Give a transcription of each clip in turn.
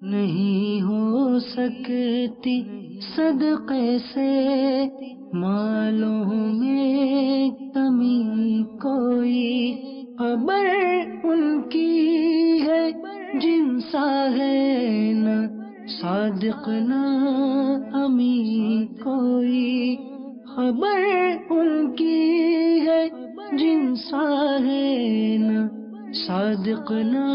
نہیں ہو سکتی صدقے سے مالوں میں کمی کوئی، خبر ان کی ہے جن سا ہے نہ صادق نہ امی کوئی، خبر ان کی ہے جن سا ہے نہ صادق نہ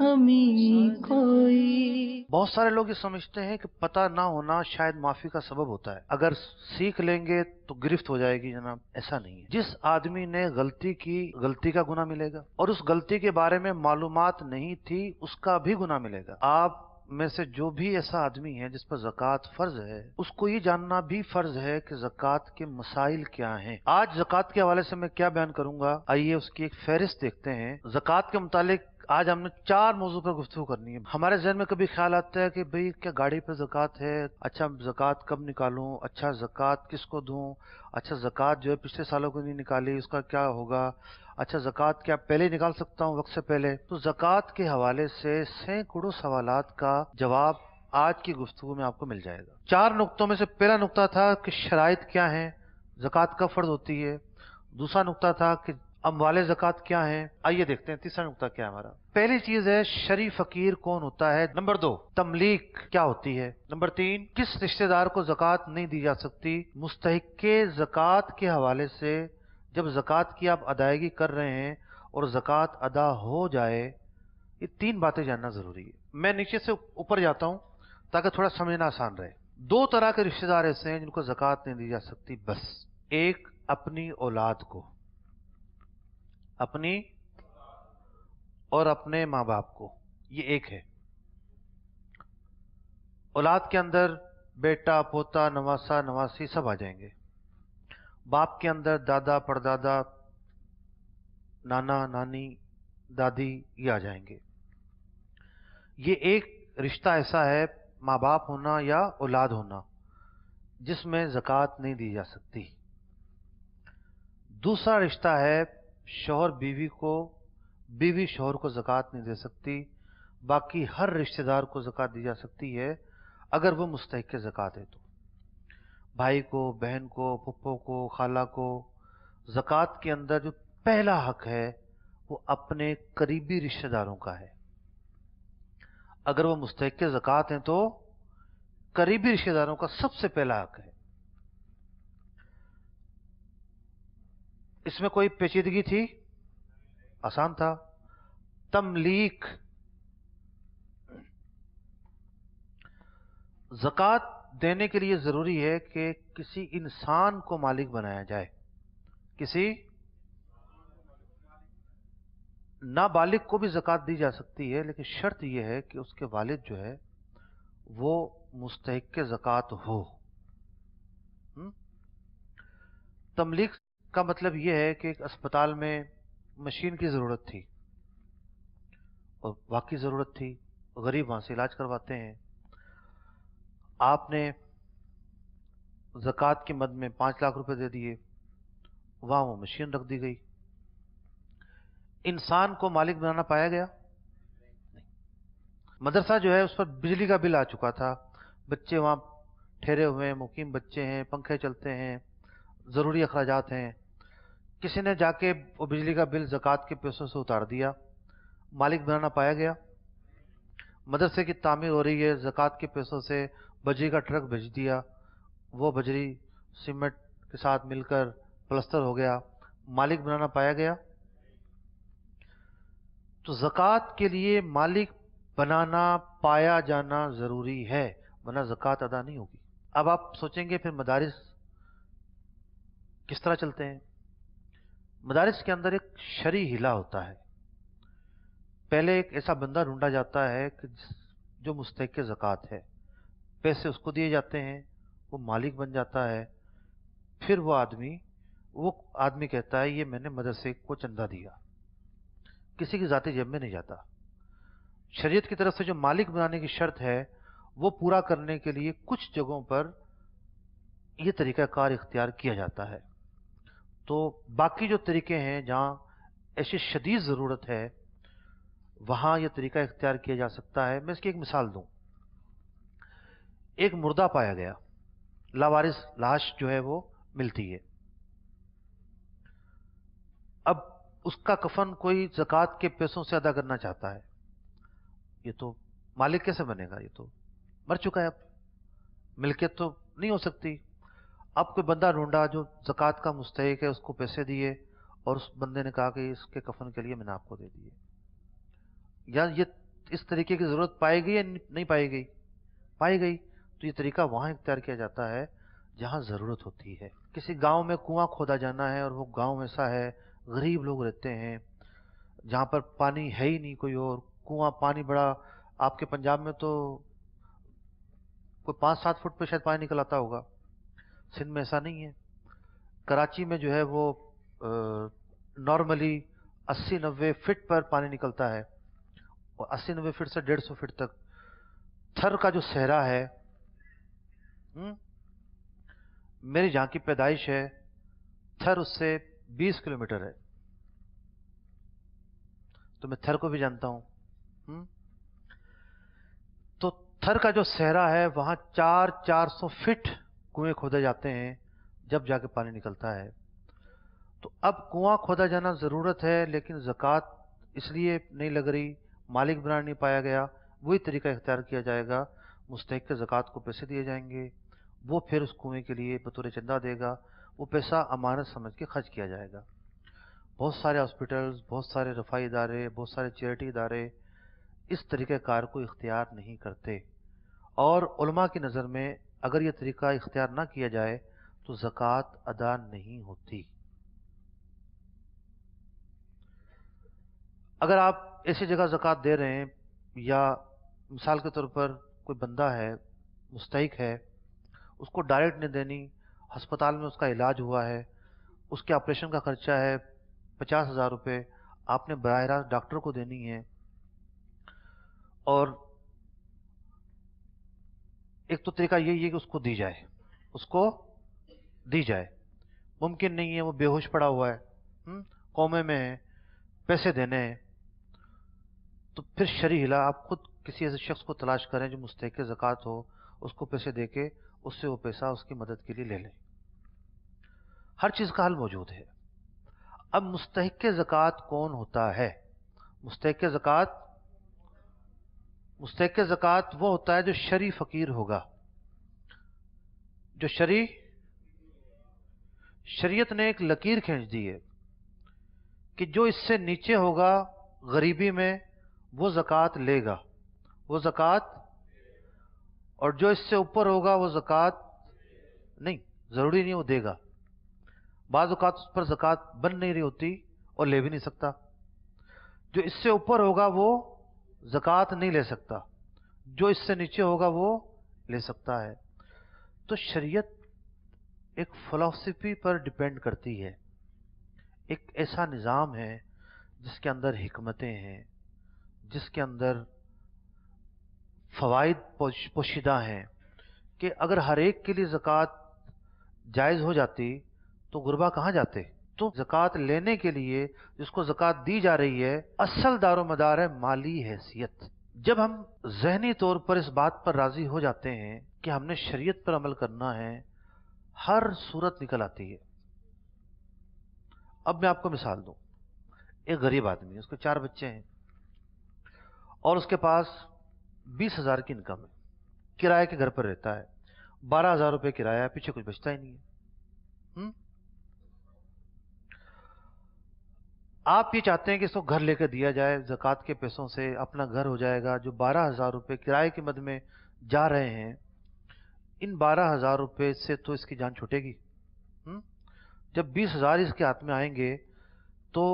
امی کوئی۔ بہت سارے لوگ یہ سمجھتے ہیں کہ پتہ نہ ہونا شاید معافی کا سبب ہوتا ہے، اگر سیکھ لیں گے تو گرفت ہو جائے گی۔ جناب ایسا نہیں ہے۔ جس آدمی نے غلطی کی، غلطی کا گناہ ملے گا، اور اس غلطی کے بارے میں معلومات نہیں تھی، اس کا بھی گناہ ملے گا۔ آپ میں سے جو بھی ایسا آدمی ہے جس پر زکوٰۃ فرض ہے، اس کو یہ جاننا بھی فرض ہے کہ زکوٰۃ کے مسائل کیا ہیں۔ آج زکوٰۃ کے حوالے سے میں کیا بیان کروں گا، آئیے اس کی ایک فہرست دیکھتے ہیں۔ زکوٰۃ کے متعلق آج ہم نے 4 موضوع پر گفتگو کرنی ہے۔ ہمارے ذہن میں کبھی خیال آتا ہے کہ بھئی کیا گاڑی پہ زکوٰۃ ہے؟ اچھا زکوٰۃ کب نکالوں؟ اچھا زکوٰۃ کس کو دوں؟ اچھا زکوٰۃ جو ہے پچھلے سالوں کو نہیں نکالی، اس کا کیا ہوگا؟ اچھا زکوٰۃ کیا پہلے ہی نکال سکتا ہوں وقت سے پہلے؟ تو زکوٰۃ کے حوالے سے سینکڑوں سوالات کا جواب آج کی گفتگو میں آپ کو مل جائے گا۔ 4 نقطوں میں سے پہلا نقطہ تھا کہ شرائط کیا ہیں، زکوٰۃ کب فرض ہوتی ہے۔ دوسرا نقطہ تھا کہ اموال زکوٰۃ کیا ہیں۔ آئیے دیکھتے ہیں تیسرا نقطہ کیا ہے ہمارا۔ پہلی چیز ہے شرعی فقیر کون ہوتا ہے۔ نمبر 2 تملیک کیا ہوتی ہے۔ نمبر 3 کس رشتہ دار کو زکوٰۃ نہیں دی جا سکتی۔ مستحق زکوٰۃ کے حوالے سے جب زکوٰۃ کی آپ ادائیگی کر رہے ہیں اور زکوٰۃ ادا ہو جائے، یہ 3 باتیں جاننا ضروری ہے۔ میں نیچے سے اوپر جاتا ہوں تاکہ تھوڑا سمجھنا آسان رہے۔ 2 طرح کے رشتہ دار ایسے ہیں جن کو زکوٰۃ نہیں دی جا سکتی بس۔ ایک اپنی اولاد کو، اپنی اور اپنے ماں باپ کو، یہ ایک ہے۔ اولاد کے اندر بیٹا، پوتا، نواسا، نواسی سب آ جائیں گے۔ باپ کے اندر دادا، پردادا، نانا، نانی، دادی، یہ آ جائیں گے۔ یہ ایک رشتہ ایسا ہے، ماں باپ ہونا یا اولاد ہونا، جس میں زکوٰۃ نہیں دی جا سکتی۔ دوسرا رشتہ ہے شوہر بیوی کو، بیوی شوہر کو زکوٰۃ نہیں دے سکتی، باقی ہر رشتہ دار کو زکوٰۃ دی جا سکتی ہے اگر وہ مستحق زکوٰۃ ہے تو۔ بھائی کو، بہن کو، پھپھو کو، خالہ کو۔ زکوٰۃ کے اندر جو پہلا حق ہے وہ اپنے قریبی رشتہ داروں کا ہے۔ اگر وہ مستحق زکوٰۃ ہیں تو قریبی رشتہ داروں کا سب سے پہلا حق ہے۔ اس میں کوئی پیچیدگی تھی؟ آسان تھا۔ تملیک، زکوٰۃ دینے کے لیے ضروری ہے کہ کسی انسان کو مالک بنایا جائے۔ کسی نابالغ کو بھی زکوٰۃ دی جا سکتی ہے، لیکن شرط یہ ہے کہ اس کے والد جو ہے وہ مستحق زکوٰۃ ہو۔ تملیک کا مطلب یہ ہے کہ ایک اسپتال میں مشین کی ضرورت تھی، اور واقعی ضرورت تھی، غریب وہاں سے علاج کرواتے ہیں۔ آپ نے زکوٰۃ کی مد میں 5 لاکھ روپے دے دیے، وہاں وہ مشین رکھ دی گئی۔ انسان کو مالک بنانا پایا گیا؟ نہیں۔ مدرسہ جو ہے اس پر بجلی کا بل آ چکا تھا، بچے وہاں ٹھہرے ہوئے ہیں، مقیم بچے ہیں، پنکھے چلتے ہیں، ضروری اخراجات ہیں۔ کسی نے جا کے وہ بجلی کا بل زکوٰۃ کے پیسوں سے اتار دیا، مالک بنانا پایا گیا؟ مدرسے کی تعمیر ہو رہی ہے، زکوٰۃ کے پیسوں سے بجری کا ٹرک بھیج دیا، وہ بجری سیمنٹ کے ساتھ مل کر پلستر ہو گیا، مالک بنانا پایا گیا؟ تو زکوٰۃ کے لیے مالک بنانا پایا جانا ضروری ہے، ورنہ زکوٰۃ ادا نہیں ہوگی۔ اب آپ سوچیں گے پھر مدارس کس طرح چلتے ہیں؟ مدارس کے اندر ایک شرعی ہلا ہوتا ہے۔ پہلے ایک ایسا بندہ ڈھونڈا جاتا ہے کہ جو مستحق زکوٰۃ ہے، پیسے اس کو دیے جاتے ہیں، وہ مالک بن جاتا ہے۔ پھر وہ آدمی کہتا ہے یہ میں نے مدرسے کو چندہ دیا، کسی کی ذاتی جیب میں نہیں جاتا۔ شریعت کی طرف سے جو مالک بنانے کی شرط ہے وہ پورا کرنے کے لیے کچھ جگہوں پر یہ طریقہ کار اختیار کیا جاتا ہے۔ تو باقی جو طریقے ہیں جہاں ایسی شدید ضرورت ہے وہاں یہ طریقہ اختیار کیا جا سکتا ہے. میں اس کی ایک مثال دوں. ایک مردہ پایا گیا, لاوارث لاش جو ہے وہ ملتی ہے. اب اس کا کفن کوئی زکوٰۃ کے پیسوں سے ادا کرنا چاہتا ہے. یہ تو مالک کیسے بنے گا؟ یہ تو مر چکا ہے, اب ملکیت تو نہیں ہو سکتی. اب کوئی بندہ ڈھونڈا جو زکوٰۃ کا مستحق ہے, اس کو پیسے دیے اور اس بندے نے کہا کہ اس کے کفن کے لیے میں نے آپ کو دے دیے. یا یہ اس طریقے کی ضرورت پائی گئی یا نہیں پائی گئی؟ پائی گئی. تو یہ طریقہ وہاں اختیار کیا جاتا ہے جہاں ضرورت ہوتی ہے. کسی گاؤں میں کنواں کھودا جانا ہے اور وہ گاؤں ایسا ہے, غریب لوگ رہتے ہیں, جہاں پر پانی ہے ہی نہیں کوئی اور. کنواں پانی بڑا, آپ کے پنجاب میں تو کوئی 5-7 فٹ پہ شاید پانی نکل آتا ہوگا, سندھ میں ایسا نہیں ہے. کراچی میں جو ہے وہ نارملی 80-90 فٹ پر پانی نکلتا ہے, اور 80-90 فٹ سے 150 فٹ تک. تھر کا جو صحرا ہے, میری جہاں کی پیدائش ہے, تھر اس سے 20 کلومیٹر ہے, تو میں تھر کو بھی جانتا ہوں. تو تھر کا جو صحرا ہے وہاں 400 فٹ کنویں کھودے جاتے ہیں جب جا کے پانی نکلتا ہے. تو اب کنواں کھودا جانا ضرورت ہے, لیکن زکوٰۃ اس لیے نہیں لگ رہی, مالک بنا نہیں پایا گیا. وہی طریقہ اختیار کیا جائے گا, مستحق کے زکوٰۃ کو پیسے دیے جائیں گے, وہ پھر اس کنویں کے لیے بطور چندہ دے گا. وہ پیسہ امانت سمجھ کے خرچ کیا جائے گا. بہت سارے ہاسپٹلز, بہت سارے رفاہی ادارے, بہت سارے چیریٹی ادارے اس طریقہ کار کو اختیار نہیں کرتے, اور علماء کی نظر میں اگر یہ طریقہ اختیار نہ کیا جائے تو زکوٰۃ ادا نہیں ہوتی. اگر آپ ایسی جگہ زکوٰۃ دے رہے ہیں, یا مثال کے طور پر کوئی بندہ ہے مستحق ہے, اس کو ڈائریکٹ نہیں دینی, ہسپتال میں اس کا علاج ہوا ہے, اس کے آپریشن کا خرچہ ہے 50,000 روپے, آپ نے براہ راست ڈاکٹر کو دینی ہے. اور ایک تو طریقہ یہی ہے کہ اس کو دی جائے, اس کو دی جائے. ممکن نہیں ہے, وہ بے ہوش پڑا ہوا ہے, کومے میں ہے, پیسے دینے ہیں. تو پھر شرعی ہلا, آپ خود کسی ایسے شخص کو تلاش کریں جو مستحق زکوٰۃ ہو, اس کو پیسے دے کے اس سے وہ پیسہ اس کی مدد کے لیے لے لیں. ہر چیز کا حل موجود ہے. اب مستحق زکوٰۃ کون ہوتا ہے؟ مستحق زکوٰۃ وہ ہوتا ہے جو شرعی فقیر ہوگا, جو شریعت نے ایک لکیر کھینچ دی ہے کہ جو اس سے نیچے ہوگا غریبی میں وہ زکوٰۃ لے گا, وہ زکوٰۃ, اور جو اس سے اوپر ہوگا وہ زکوٰۃ نہیں, ضروری نہیں وہ دے گا. بعض اوقات اس پر زکوٰۃ بن نہیں رہی ہوتی اور لے بھی نہیں سکتا. جو اس سے اوپر ہوگا وہ زکوٰۃ نہیں لے سکتا, جو اس سے نیچے ہوگا وہ لے سکتا ہے. تو شریعت ایک فلسفی پر ڈیپینڈ کرتی ہے, ایک ایسا نظام ہے جس کے اندر حکمتیں ہیں, جس کے اندر فوائد پوشیدہ ہیں, کہ اگر ہر ایک کے لیے زکوٰۃ جائز ہو جاتی تو غربا کہاں جاتے. تو زکوٰۃ لینے کے لیے جس کو زکوٰۃ دی جا رہی ہے, اصل دار و مدار ہے مالی حیثیت. جب ہم ذہنی طور پر اس بات پر راضی ہو جاتے ہیں کہ ہم نے شریعت پر عمل کرنا ہے, ہر صورت نکل آتی ہے. اب میں آپ کو مثال دوں. ایک غریب آدمی ہے, اس کے 4 بچے ہیں, اور اس کے پاس 20,000 کی انکم ہے, کرائے کے گھر پر رہتا ہے, 12,000 روپے کرایہ ہے, پیچھے کچھ بچتا ہی نہیں ہے. آپ یہ چاہتے ہیں کہ اس کو گھر لے کر دیا جائے, زکوٰۃ کے پیسوں سے اپنا گھر ہو جائے گا. جو 12,000 روپے کرائے کی مد میں جا رہے ہیں, ان 12,000 روپے سے تو اس کی جان چھوٹے گی. جب 20,000 اس کے ہاتھ میں آئیں گے تو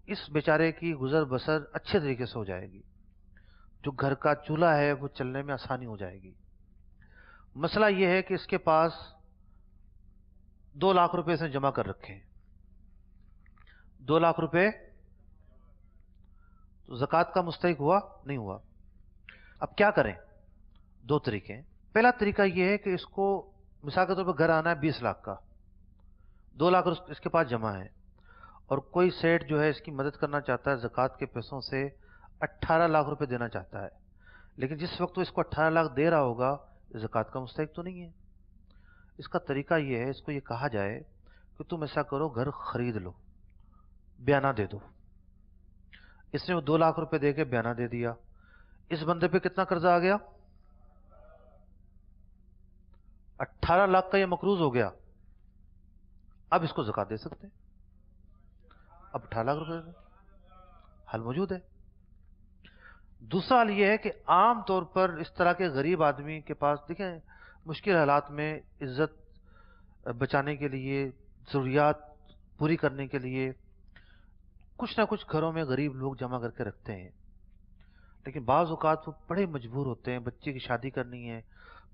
اس بیچارے کی گزر بسر اچھے طریقے سے ہو جائے گی. جو گھر کا چولہا ہے وہ چلنے میں آسانی ہو جائے گی. مسئلہ یہ ہے کہ اس کے پاس 2 لاکھ روپے سے جمع کر رکھے ہیں, 2 لاکھ روپے, تو زکوٰۃ کا مستحق ہوا نہیں ہوا. اب کیا کریں؟ 2 طریقے ہیں. پہلا طریقہ یہ ہے کہ اس کو مثال کے طور پر گھر آنا ہے 20 لاکھ کا, 2 لاکھ اس کے پاس جمع ہے, اور کوئی سیٹ جو ہے اس کی مدد کرنا چاہتا ہے زکوٰۃ کے پیسوں سے 18 लाख रुपए देना चाहता है, लेकिन जिस वक्त वो इसको 18 लाख दे रहा होगा, ज़कात का मुस्तहिक तो नहीं है। इसका तरीका ये है, इसको ये कहा जाए कि तुम ऐसा करो, घर खरीद लो, बयाना दे दो। इसने वो 2 लाख रुपए दे के बयाना दे दिया, इस बंदे पे कितना कर्जा आ गया? 18 लाख का ये मकरूज हो गया। अब इसको ज़कात दे सकते हैं। अब 18 लाख रुपए हल मौजूद है। दूसरा हल ये है कि आम तौर पर इस तरह के गरीब आदमी के पास, देखें, मुश्किल हालात में इज्जत बचाने के लिए, ज़रूरियात पूरी करने के लिए कुछ ना कुछ घरों में गरीब लोग जमा करके रखते हैं, लेकिन बाज़ औक़ात वो बड़े मजबूर होते हैं। बच्चे की शादी करनी है,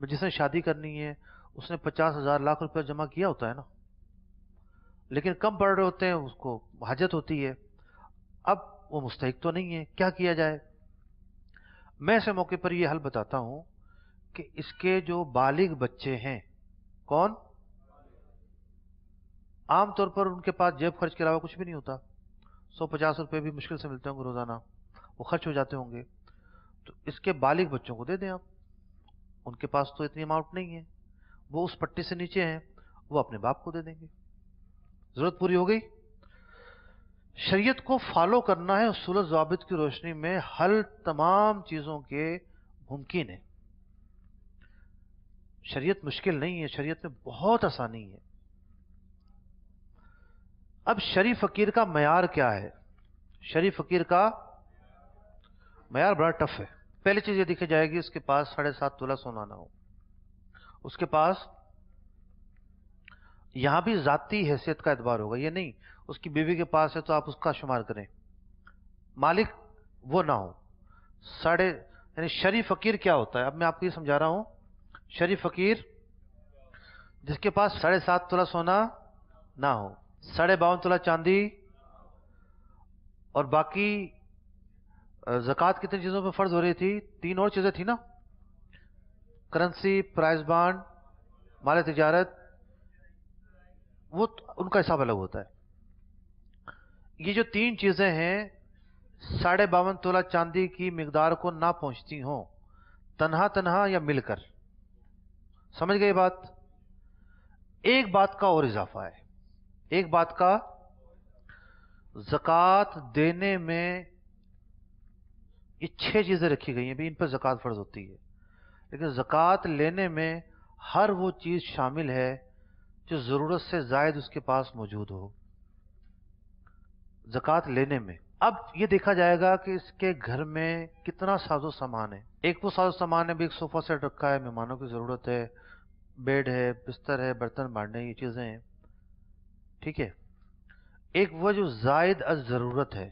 जिसने शादी करनी है उसने 50,000 लाख रुपए जमा किया होता है ना, लेकिन कम पड़ रहे होते हैं, उसको हाजत होती है। अब वो मुस्तहिक तो नहीं है, क्या किया जाए? मैं ऐसे मौके पर ये हल बताता हूं कि इसके जो बालिग बच्चे हैं, कौन, आमतौर पर उनके पास जेब खर्च के अलावा कुछ भी नहीं होता, 150 रुपए भी मुश्किल से मिलते होंगे रोजाना, वो खर्च हो जाते होंगे, तो इसके बालिग बच्चों को दे दें आप। उनके पास तो इतनी अमाउंट नहीं है, वो उस पट्टी से नीचे हैं, वो अपने बाप को दे देंगे। जरूरत पूरी हो गई। शरीयत को फॉलो करना है उसूल ज़ाबित की रोशनी में, हल तमाम चीजों के मुमकिन है। शरीयत मुश्किल नहीं है, शरीयत में बहुत आसानी है। अब शरीफ फकीर का मयार क्या है? शरीफ फकीर का मयार बड़ा टफ है। पहली चीज ये देखी जाएगी, उसके पास 7.5 तोला सोना ना हो, उसके पास यहां भी जाती हैसियत का एतबार होगा, ये नहीं उसकी बीवी के पास है तो आप उसका शुमार करें, मालिक वो ना हो। यानी शरीफ फकीर क्या होता है, अब मैं आपको ये समझा रहा हूं। शरीफ फकीर जिसके पास 7.5 तोला सोना ना हो, 52.5 तोला चांदी, और बाकी ज़कात कितनी चीजों पे फर्ज हो रही थी? 3 और चीजें थी ना, करेंसी, प्राइस बॉन्ड, माल तिजारत, वो उनका हिसाब अलग होता है। ये जो 3 चीजें हैं 52.5 तोला चांदी की मिकदार को ना पहुंचती हो, तन्हा तन्हा या मिलकर, समझ गए बात? एक बात का और इजाफा है, एक बात का, ज़कात देने में ये 6 चीजें रखी गई हैं भी, इन पर ज़कात फर्ज होती है, लेकिन ज़कात लेने में हर वो चीज शामिल है जो जरूरत से जायद उसके पास मौजूद हो। ज़कात लेने में अब ये देखा जाएगा कि इसके घर में कितना साजो सामान है। एक वो साजो सामान है भी, एक सोफा सेट रखा है, मेहमानों की जरूरत है, बेड है, बिस्तर है, बर्तन बांटने, ये चीजें हैं, ठीक है। एक वो जो जायद अज जरूरत है,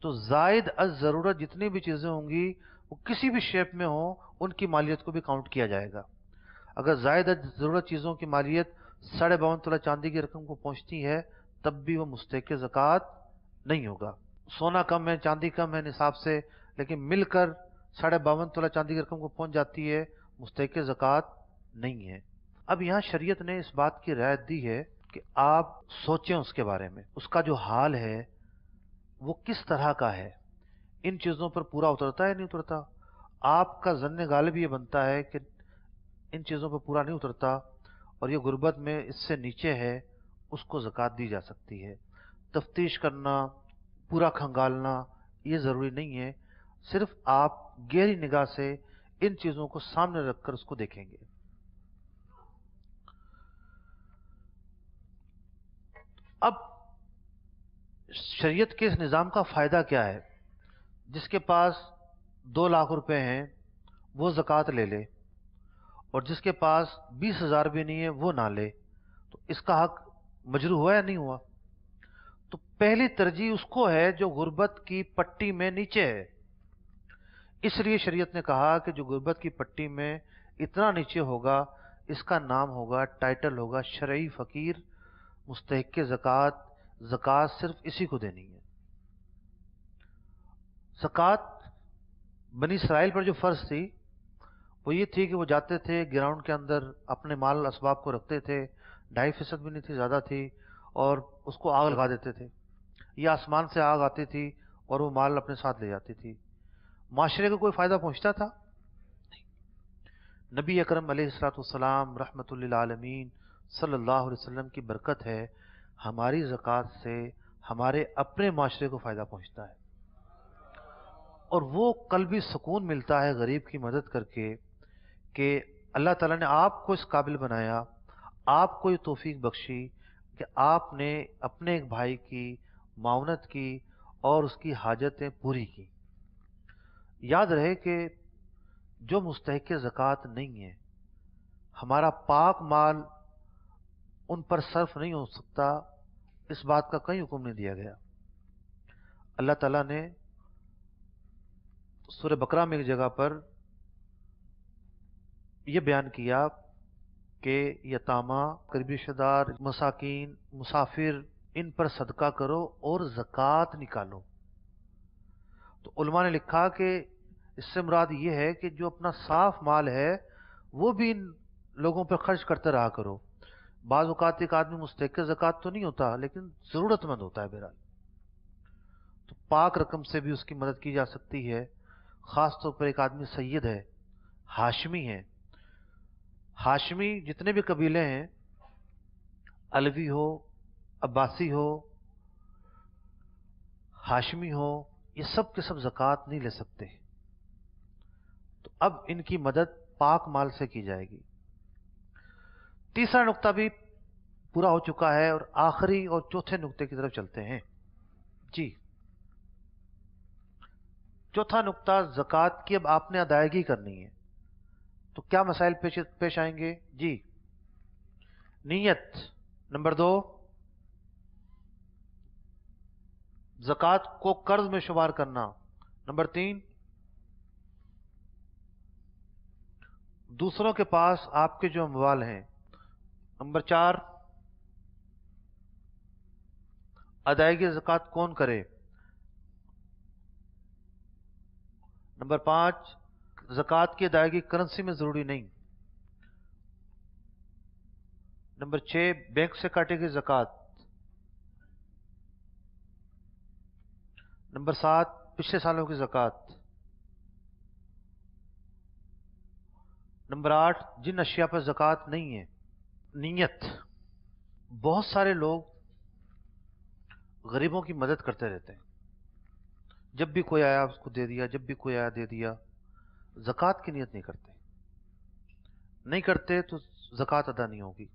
तो जायद अज जरूरत जितनी भी चीजें होंगी वो किसी भी शेप में हो, उनकी मालियत को भी काउंट किया जाएगा। अगर जायद अज जरूरत चीजों की मालियत 52.5 तोला चांदी की रकम को पहुंचती है, तब भी वो मुस्तहिक ज़कात नहीं होगा। सोना कम है, चांदी कम है निसाब से, लेकिन मिलकर 52.5 तोला चांदी की रकम को पहुंच जाती है, मुस्तहिक ज़कात नहीं है। अब यहां शरीयत ने इस बात की रियायत दी है कि आप सोचें उसके बारे में, उसका जो हाल है वो किस तरह का है, इन चीजों पर पूरा उतरता है नहीं उतरता। आपका ज़न्ने गालिब ये बनता है कि इन चीजों पर पूरा नहीं उतरता और ये गुर्बत में इससे नीचे है, उसको ज़कात दी जा सकती है। तफ्तीश करना, पूरा खंगालना ये जरूरी नहीं है, सिर्फ आप गहरी निगाह से इन चीजों को सामने रखकर उसको देखेंगे। अब शरीयत के इस निजाम का फायदा क्या है? जिसके पास 2 लाख रुपए हैं वो ज़कात ले ले, और जिसके पास 20,000 भी नहीं है वो ना ले, तो इसका हक मजरू हुआ या नहीं हुआ? तो पहली तरजीह उसको है जो गुर्बत की पट्टी में नीचे है। इसलिए शरीयत ने कहा कि जो गुर्बत की पट्टी में इतना नीचे होगा, इसका नाम होगा, टाइटल होगा शरई फकीर, मुस्तहिक ज़कात। ज़कात सिर्फ इसी को देनी है। ज़कात बनी इसराइल पर जो फर्ज थी वो ये थी कि वो जाते थे ग्राउंड के अंदर, अपने माल असबाब को रखते थे, 2.5% भी नहीं थी, ज्यादा थी, और उसको आग लगा देते थे, या आसमान से आग आती थी और वो माल अपने साथ ले जाती थी। माशरे को कोई फायदा पहुंचता था? नबी अकरम अलैहिस्सलाम रहमतुल लिल आलमीन सल्लल्लाहु अलैहि वसल्लम की बरकत है, हमारी ज़कात से हमारे अपने माशरे को फ़ायदा पहुंचता है, और वो कल्बी सुकून मिलता है गरीब की मदद करके कि अल्लाह ताला ने आपको इस काबिल बनाया, आपको ये तौफीक बख्शी कि आपने अपने एक भाई की मावनत की और उसकी हाजतें पूरी की। याद रहे कि जो मुस्तहिक ज़कात नहीं है, हमारा पाक माल उन पर सर्फ नहीं हो सकता, इस बात का कहीं हुक्म नहीं दिया गया। अल्लाह ताला ने सूरह बकरा में एक जगह पर यह बयान किया कि यतामा, करीबी रिश्तेदार, मसाकीन, मुसाफिर, इन पर सदका करो और ज़कात निकालो। तो उलमा ने लिखा कि इससे मुराद ये है कि जो अपना साफ माल है वो भी इन लोगों पर खर्च करते रहा करो। बाज़ औक़ात एक आदमी मुस्तहिक़ ज़कात तो नहीं होता, लेकिन ज़रूरतमंद होता है बहरहाल, तो पाक रकम से भी उसकी मदद की जा सकती है। ख़ास तौर पर एक आदमी सैयद है, हाशमी है, हाशमी जितने भी कबीले हैं, अलवी हो, अब्बासी हो, हाशमी हो, ये सब के सब ज़कात नहीं ले सकते, तो अब इनकी मदद पाक माल से की जाएगी। तीसरा नुक्ता भी पूरा हो चुका है और आखिरी और चौथे नुक्ते की तरफ चलते हैं जी। चौथा नुक्ता, ज़कात की अब आपने अदायगी करनी है, तो क्या मसाइल पेश आएंगे जी। नीयत नंबर 2, ज़कात को कर्ज में शुमार करना नंबर 3, दूसरों के पास आपके जो अमवाल हैं नंबर 4, अदायगी ज़कात कौन करे नंबर 5, ज़कात की अदायगी करेंसी में ज़रूरी नहीं नंबर 6, बैंक से काटेगी ज़कात नंबर 7, पिछले सालों की ज़कात नंबर 8, जिन अशिया पर ज़कात नहीं है। नीयत, बहुत सारे लोग गरीबों की मदद करते रहते हैं, जब भी कोई आया उसको दे दिया, जब भी कोई आया दे दिया, ज़कात की नीयत नहीं करते तो ज़कात अदा नहीं होगी,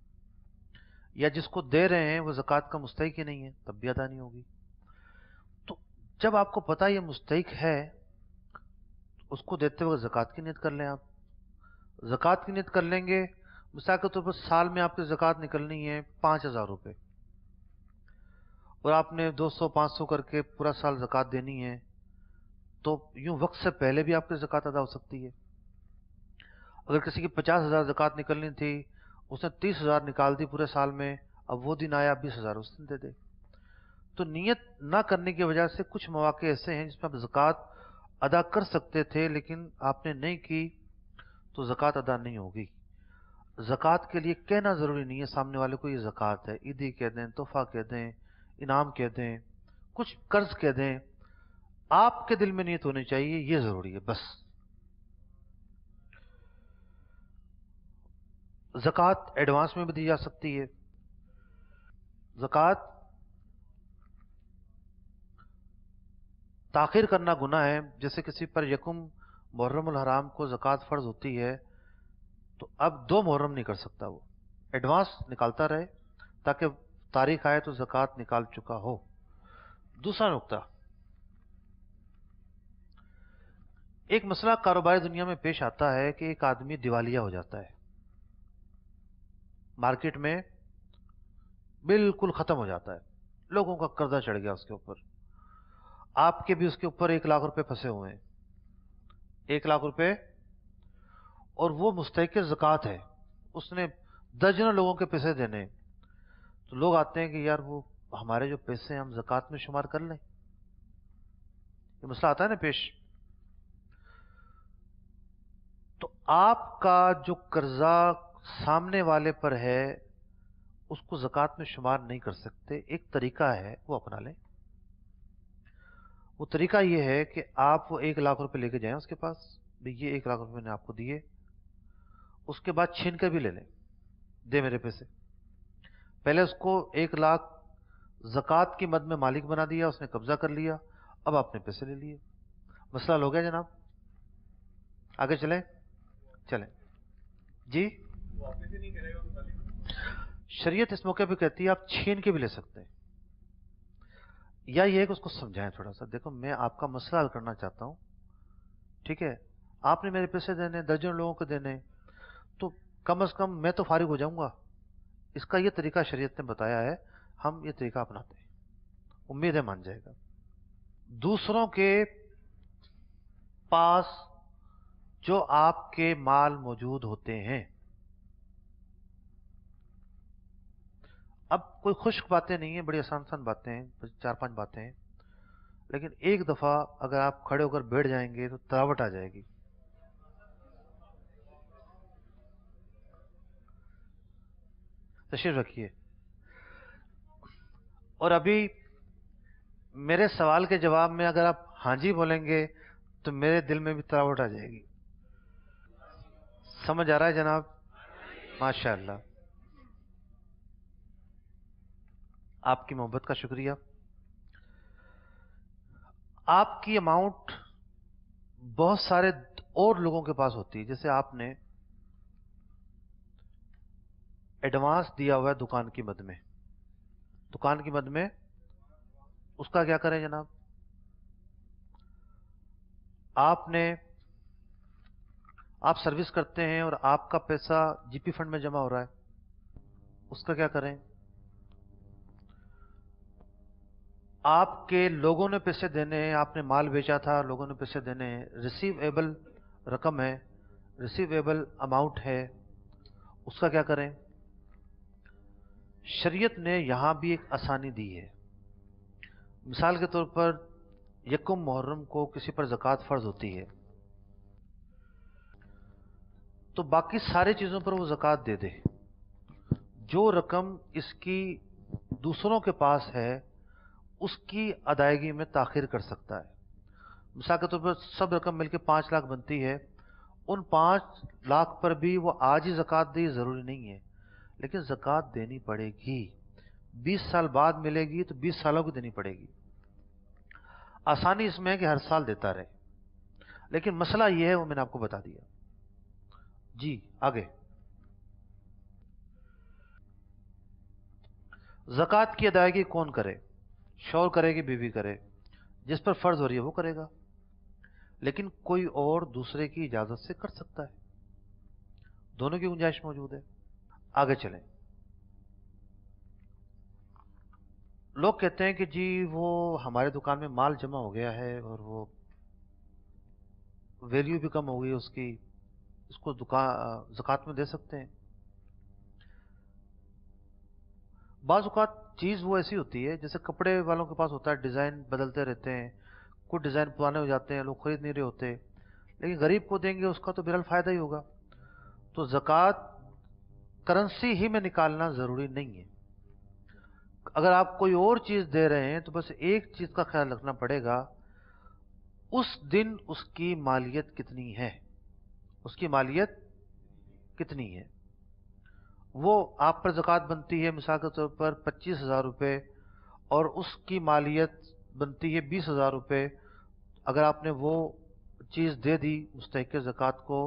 या जिसको दे रहे हैं वो ज़कात का मुस्तहिक ही नहीं है तब भी अदा नहीं होगी। तो जब आपको पता ये मुस्तहिक है, उसको देते वक्त ज़कात की नीयत कर लें। आप ज़कात की नीयत कर लेंगे, मिसाल के तौर पर साल में आपकी ज़कात निकलनी है 5,000 रुपये, और आपने 200-500 करके पूरा साल ज़कात देनी है, तो यूं वक्त से पहले भी आपकी ज़कात अदा हो सकती है। अगर किसी की 50,000 ज़कात निकलनी थी, उसने 30,000 निकाल दी पूरे साल में, अब वो दिन आया 20,000 उस दिन दे दे। तो नियत ना करने की वजह से कुछ मौके ऐसे हैं जिसमें आप ज़कात अदा कर सकते थे, लेकिन आपने नहीं की तो ज़कात अदा नहीं होगी। ज़कात के लिए कहना ज़रूरी नहीं है सामने वाले को ये ज़कात है, ईदी कह दें, तोहफा कह दें, इनाम कह दें, कुछ कर्ज कह दें, आपके दिल में नीयत होनी चाहिए, ये ज़रूरी है बस। ज़कात एडवांस में भी दी जा सकती है। ज़कात ताख़ीर करना गुनाह है, जैसे किसी पर यकुम मुहर्रमुल हराम को ज़कात फ़र्ज होती है, तो अब 2 मुहर्रम नहीं कर सकता, वो एडवांस निकालता रहे ताकि तारीख आए तो ज़कात निकाल चुका हो। दूसरा नुक्ता, एक मसला कारोबारी दुनिया में पेश आता है कि एक आदमी दिवालिया हो जाता है, मार्केट में बिल्कुल खत्म हो जाता है, लोगों का कर्जा चढ़ गया उसके ऊपर, आपके भी उसके ऊपर 1 लाख रुपए फंसे हुए हैं, 1 लाख रुपए, और वो मुस्तहिक़ ज़कात है, उसने दर्जनों लोगों के पैसे देने, तो लोग आते हैं कि यार वो हमारे जो पैसे हम ज़कात में शुमार कर लें, ये मसला आता है ना पेश। तो आपका जो कर्जा सामने वाले पर है उसको ज़कात में शुमार नहीं कर सकते, एक तरीका है वो अपना लें। वो तरीका ये है कि आप वो 1 लाख रुपए लेके जाएं उसके पास, भाई ये 1 लाख रुपए मैंने आपको दिए, उसके बाद छीन कर भी ले लें, दे मेरे पैसे। पहले उसको 1 लाख ज़कात की मद में मालिक बना दिया, उसने कब्जा कर लिया, अब आपने पैसे ले लिए। मसला हो गया जनाब। आगे चलें? चलें जी। शरीयत इस मौके पे कहती है आप छीन के भी ले सकते हैं, या ये है कि उसको समझाएं थोड़ा सा। देखो मैं आपका मसला हल करना चाहता हूं, ठीक है, आपने मेरे पैसे देने, दर्जन लोगों को देने, तो कम से कम मैं तो फारिग हो जाऊंगा। इसका ये तरीका शरीयत ने बताया है, हम ये तरीका अपनाते हैं, उम्मीद है मान जाएगा। दूसरों के पास जो आपके माल मौजूद होते हैं, अब कोई खुश्क बातें नहीं है, बड़ी आसान आसान बातें हैं, 4-5 बातें हैं, लेकिन एक दफा अगर आप खड़े होकर बैठ जाएंगे तो तरावट आ जाएगी। तशरीफ रखिए। और अभी मेरे सवाल के जवाब में अगर आप हाँ जी बोलेंगे तो मेरे दिल में भी तरावट आ जाएगी। समझ आ रहा है जनाब? माशाअल्लाह, आपकी मोहब्बत का शुक्रिया। आपकी अमाउंट बहुत सारे और लोगों के पास होती है, जैसे आपने एडवांस दिया हुआ है दुकान की मद में, दुकान की मद में, उसका क्या करें जनाब? आप सर्विस करते हैं और आपका पैसा जीपी फंड में जमा हो रहा है, उसका क्या करें? आपके लोगों ने पैसे देने हैं, आपने माल बेचा था, लोगों ने पैसे देने हैं, रिसीवेबल रकम है, रिसीवेबल अमाउंट है, उसका क्या करें? शरीयत ने यहां भी एक आसानी दी है। मिसाल के तौर पर यकुम मुहर्रम को किसी पर ज़कात फर्ज होती है, तो बाकी सारी चीजों पर वो ज़कात दे दे। जो रकम इसकी दूसरों के पास है उसकी अदायगी में ताखिर कर सकता है। मिसाल के तौर पर सब रकम मिलकर 5 लाख बनती है, उन 5 लाख पर भी वो आज ही ज़कात दे जरूरी नहीं है, लेकिन ज़कात देनी पड़ेगी। 20 साल बाद मिलेगी तो 20 सालों की देनी पड़ेगी। आसानी इसमें है कि हर साल देता रहे, लेकिन मसला यह है वो मैंने आपको बता दिया जी। आगे, ज़कात की अदायगी कौन करे? शौहर करे कि बीवी करे? जिस पर फर्ज हो रही है वो करेगा, लेकिन कोई और दूसरे की इजाजत से कर सकता है, दोनों की गुंजाइश मौजूद है। आगे चलें। लोग कहते हैं कि जी वो हमारे दुकान में माल जमा हो गया है और वो वैल्यू भी कम हो गई उसकी, इसको दुकान ज़कात में दे सकते हैं। बाज़ औक़ात चीज़ वो ऐसी होती है, जैसे कपड़े वालों के पास होता है, डिज़ाइन बदलते रहते हैं, कुछ डिज़ाइन पुराने हो जाते हैं, लोग खरीद नहीं रहे होते, लेकिन गरीब को देंगे उसका तो बहरहाल फ़ायदा ही होगा। तो ज़कात करेंसी ही में निकालना ज़रूरी नहीं है। अगर आप कोई और चीज़ दे रहे हैं तो बस एक चीज़ का ख्याल रखना पड़ेगा, उस दिन उसकी मालियत कितनी है, उसकी मालियत कितनी है। वो आप पर ज़कात बनती है मिसाल के तौर पर 25,000 रुपये और उसकी मालियत बनती है 20,000 रुपये। अगर आपने वो चीज़ दे दी मुस्तहिक़ ज़कात को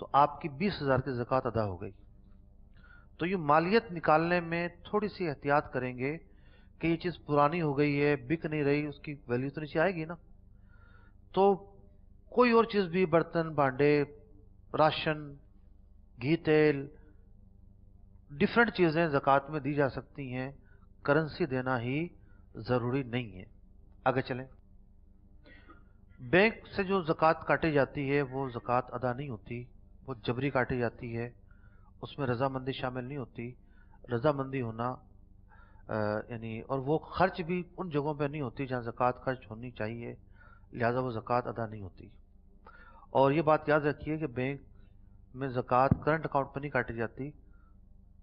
तो आपकी 20,000 की ज़कात अदा हो गई। तो ये मालियत निकालने में थोड़ी सी एहतियात करेंगे कि ये चीज़ पुरानी हो गई है, बिक नहीं रही, उसकी वैल्यू तो नीचे आएगी ना। तो कोई और चीज़ भी, बर्तन भांडे, राशन, घी तेल, डिफरेंट चीज़ें ज़कात में दी जा सकती हैं, करेंसी देना ही ज़रूरी नहीं है। आगे चलें। बैंक से जो ज़कात काटी जाती है वो ज़कात अदा नहीं होती, वो जबरी काटी जाती है, उसमें रजामंदी शामिल नहीं होती। रजामंदी होना यानी, और वो खर्च भी उन जगहों पर नहीं होती जहाँ ज़कात खर्च होनी चाहिए, लिहाजा वो ज़कात अदा नहीं होती। और ये बात याद रखिए कि बैंक में ज़कात करंट अकाउंट पर नहीं काटी जाती,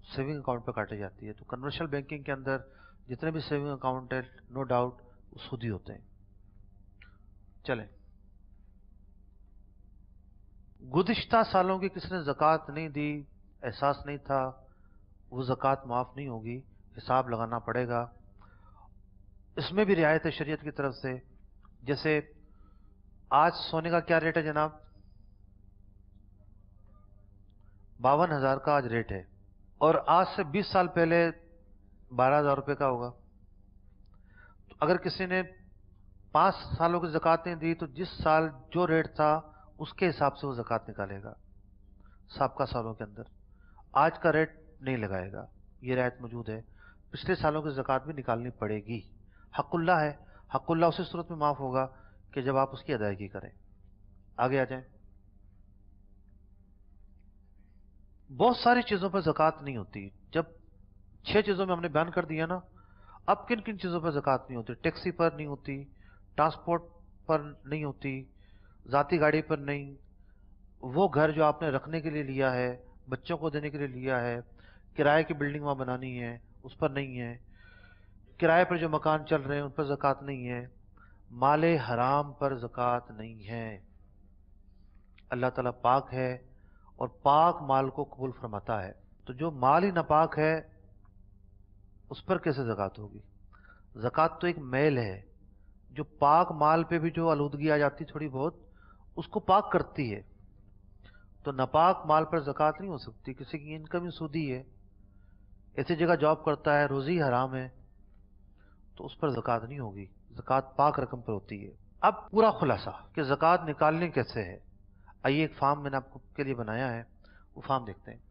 सेविंग अकाउंट पर काटी जाती है। तो कन्वर्शल बैंकिंग के अंदर जितने भी सेविंग अकाउंट है नो डाउट सूदी होते हैं, चलें, गुज़िश्ता सालों की किसी ने ज़कात नहीं दी, एहसास नहीं था, वो ज़कात माफ़ नहीं होगी, हिसाब लगाना पड़ेगा। इसमें भी रियायत है शरीयत की तरफ से। जैसे आज सोने का क्या रेट है जनाब? 52,000 का आज रेट है, और आज से 20 साल पहले 12,000 रुपये का होगा। तो अगर किसी ने 5 सालों की ज़कात नहीं दी, तो जिस साल जो रेट था उसके हिसाब से वो ज़कात निकालेगा साबका सालों के अंदर, आज का रेट नहीं लगाएगा। ये रियायत मौजूद है। पिछले सालों की ज़कात भी निकालनी पड़ेगी। हक़ुल्ला है, हक़ुल्ला उसी सूरत में माफ़ होगा कि जब आप उसकी अदायगी करें। आगे आ जाएं। बहुत सारी चीज़ों पर ज़कात नहीं होती। जब 6 चीज़ों में हमने बयान कर दिया ना, अब किन किन चीज़ों पर ज़कात नहीं होती? टैक्सी पर नहीं होती, ट्रांसपोर्ट पर नहीं होती, ज़ाती गाड़ी पर नहीं, वो घर जो आपने रखने के लिए लिया है, बच्चों को देने के लिए लिया है, किराए की बिल्डिंग वहाँ बनानी है, उस पर नहीं है, किराए पर जो मकान चल रहे हैं उन पर ज़कात नहीं है, माले हराम पर ज़कात नहीं है। अल्लाह ताला पाक है और पाक माल को कबूल फरमाता है। तो जो माल ही नापाक है उस पर कैसे ज़कात होगी? ज़कात तो एक मैल है, जो पाक माल पे भी जो आलूदगी आ जाती थोड़ी बहुत, उसको पाक करती है। तो नापाक माल पर ज़कात नहीं हो सकती। किसी की इनकम ही सूदी है, ऐसी जगह जॉब करता है, रोज़ी हराम है, तो उस पर ज़कात नहीं होगी। ज़कात पाक रकम पर होती है। अब पूरा खुलासा कि ज़कात निकालनी कैसे है, आइए एक फार्म मैंने आपको के लिए बनाया है, वो फार्म देखते हैं।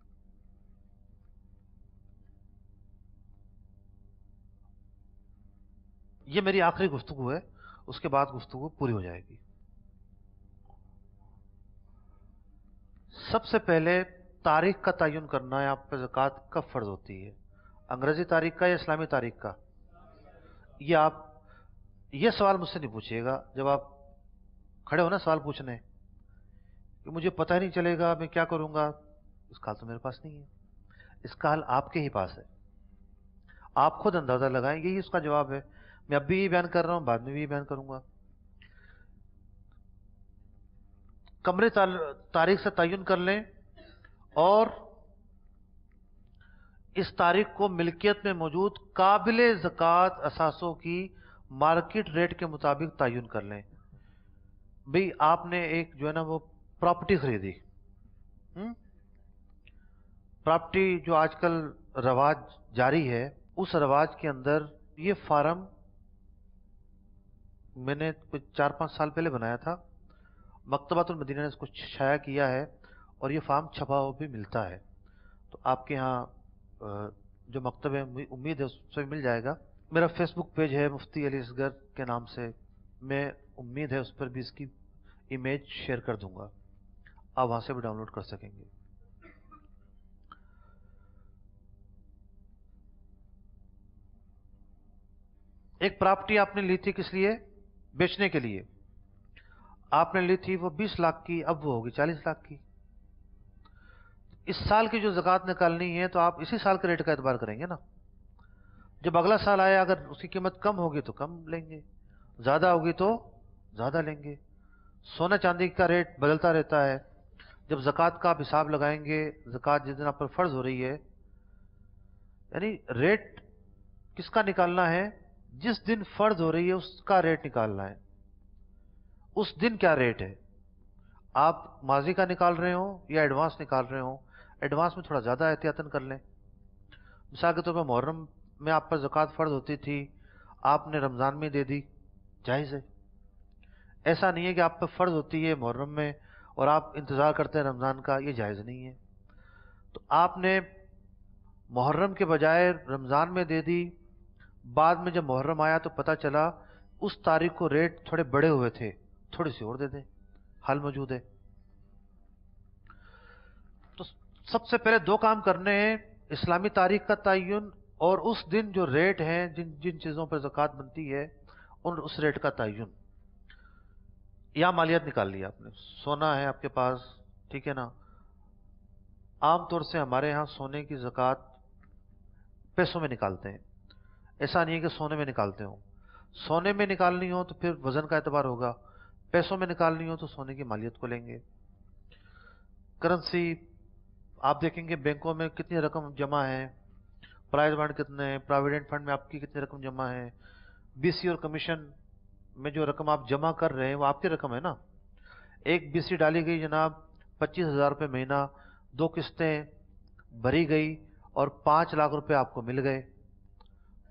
ये मेरी आखिरी गुफ्तगू है, उसके बाद गुफ्तगू पूरी हो जाएगी। सबसे पहले तारीख का तयन करना है, आप पे ज़कात कब फ़र्ज होती है, अंग्रेज़ी तारीख का या इस्लामी तारीख का? ये सवाल मुझसे नहीं पूछिएगा जब आप खड़े हो ना सवाल पूछने, कि मुझे पता ही नहीं चलेगा मैं क्या करूंगा। इसका हल तो मेरे पास नहीं है, इसका हल आपके ही पास है। आप खुद अंदाजा लगाएं, यही उसका जवाब है। मैं अब भी ये बयान कर रहा हूं, बाद में भी ये बयान करूंगा। कमरे तारीख से तयन कर लें, और इस तारीख को मिल्कियत में मौजूद काबिले ज़कात असासों की मार्केट रेट के मुताबिक तयन कर लें। भाई आपने एक जो है ना वो प्रॉपर्टी खरीदी, प्रॉपर्टी जो आजकल रवाज जारी है, उस रवाज के अंदर ये फार्म मैंने कुछ 4-5 साल पहले बनाया था। मकतबातुल मदीना ने इसको शाया किया है, और ये फार्म छपा हुआ भी मिलता है। तो आपके यहाँ जो मकतब है, उम्मीद है उससे मिल जाएगा। मेरा फेसबुक पेज है मुफ्ती अली असगर के नाम से, मैं उम्मीद है उस पर भी इसकी इमेज शेयर कर दूंगा, आप वहां से भी डाउनलोड कर सकेंगे। एक प्रॉपर्टी आपने ली थी, किस लिए? बेचने के लिए। आपने ली थी वो 20 लाख की, अब वो होगी 40 लाख की। इस साल की जो ज़कात निकालनी है, तो आप इसी साल के रेट का एतबार करेंगे ना। जब अगला साल आया, अगर उसकी कीमत कम होगी तो कम लेंगे, ज़्यादा होगी तो ज़्यादा लेंगे। सोना चांदी का रेट बदलता रहता है। जब ज़कात का आप हिसाब लगाएंगे, ज़कात जिस दिन आप पर फ़र्ज हो रही है, यानी रेट किसका निकालना है? जिस दिन फ़र्ज हो रही है उसका रेट निकालना है। उस दिन क्या रेट है? आप माजी का निकाल रहे हो या एडवांस निकाल रहे हो? एडवांस में थोड़ा ज़्यादा एहतियातन कर लें। मिसाल के तौर पर मुहर्रम में आप पर ज़कात फ़र्ज होती थी, आपने रमज़ान में दे दी, जायज़ है। ऐसा नहीं है कि आप पर फ़र्ज होती है मुहर्रम में और आप इंतज़ार करते हैं रमज़ान का, ये जायज़ नहीं है। तो आपने मुहर्रम के बजाय रमज़ान में दे दी, बाद में जब मुहर्रम आया तो पता चला उस तारीख को रेट थोड़े बड़े हुए थे, थोड़ी सी और दे दें, हल मौजूद है। तो सबसे पहले 2 काम करने हैं, इस्लामी तारीख का तयन, और उस दिन जो रेट हैं, जिन जिन चीज़ों पर ज़कात बनती है उस रेट का तयन। या मालियत निकाल लिया आपने, सोना है आपके पास, ठीक है ना। आमतौर से हमारे यहाँ सोने की ज़कात पैसों में निकालते हैं, ऐसा नहीं है कि सोने में निकालते हो। सोने में निकालनी हो तो फिर वज़न का एतबार होगा, पैसों में निकालनी हो तो सोने की मालियत को लेंगे। करेंसी आप देखेंगे बैंकों में कितनी रकम जमा है, प्राइज फंड कितने हैं, प्रोविडेंट फंड में आपकी कितनी रकम जमा है, बीसी और कमीशन में जो रकम आप जमा कर रहे हैं वो आपकी रकम है ना। एक बीसी डाली गई जनाब 25,000 रुपये महीना, 2 किस्तें भरी गई और 5 लाख रुपए आपको मिल गए।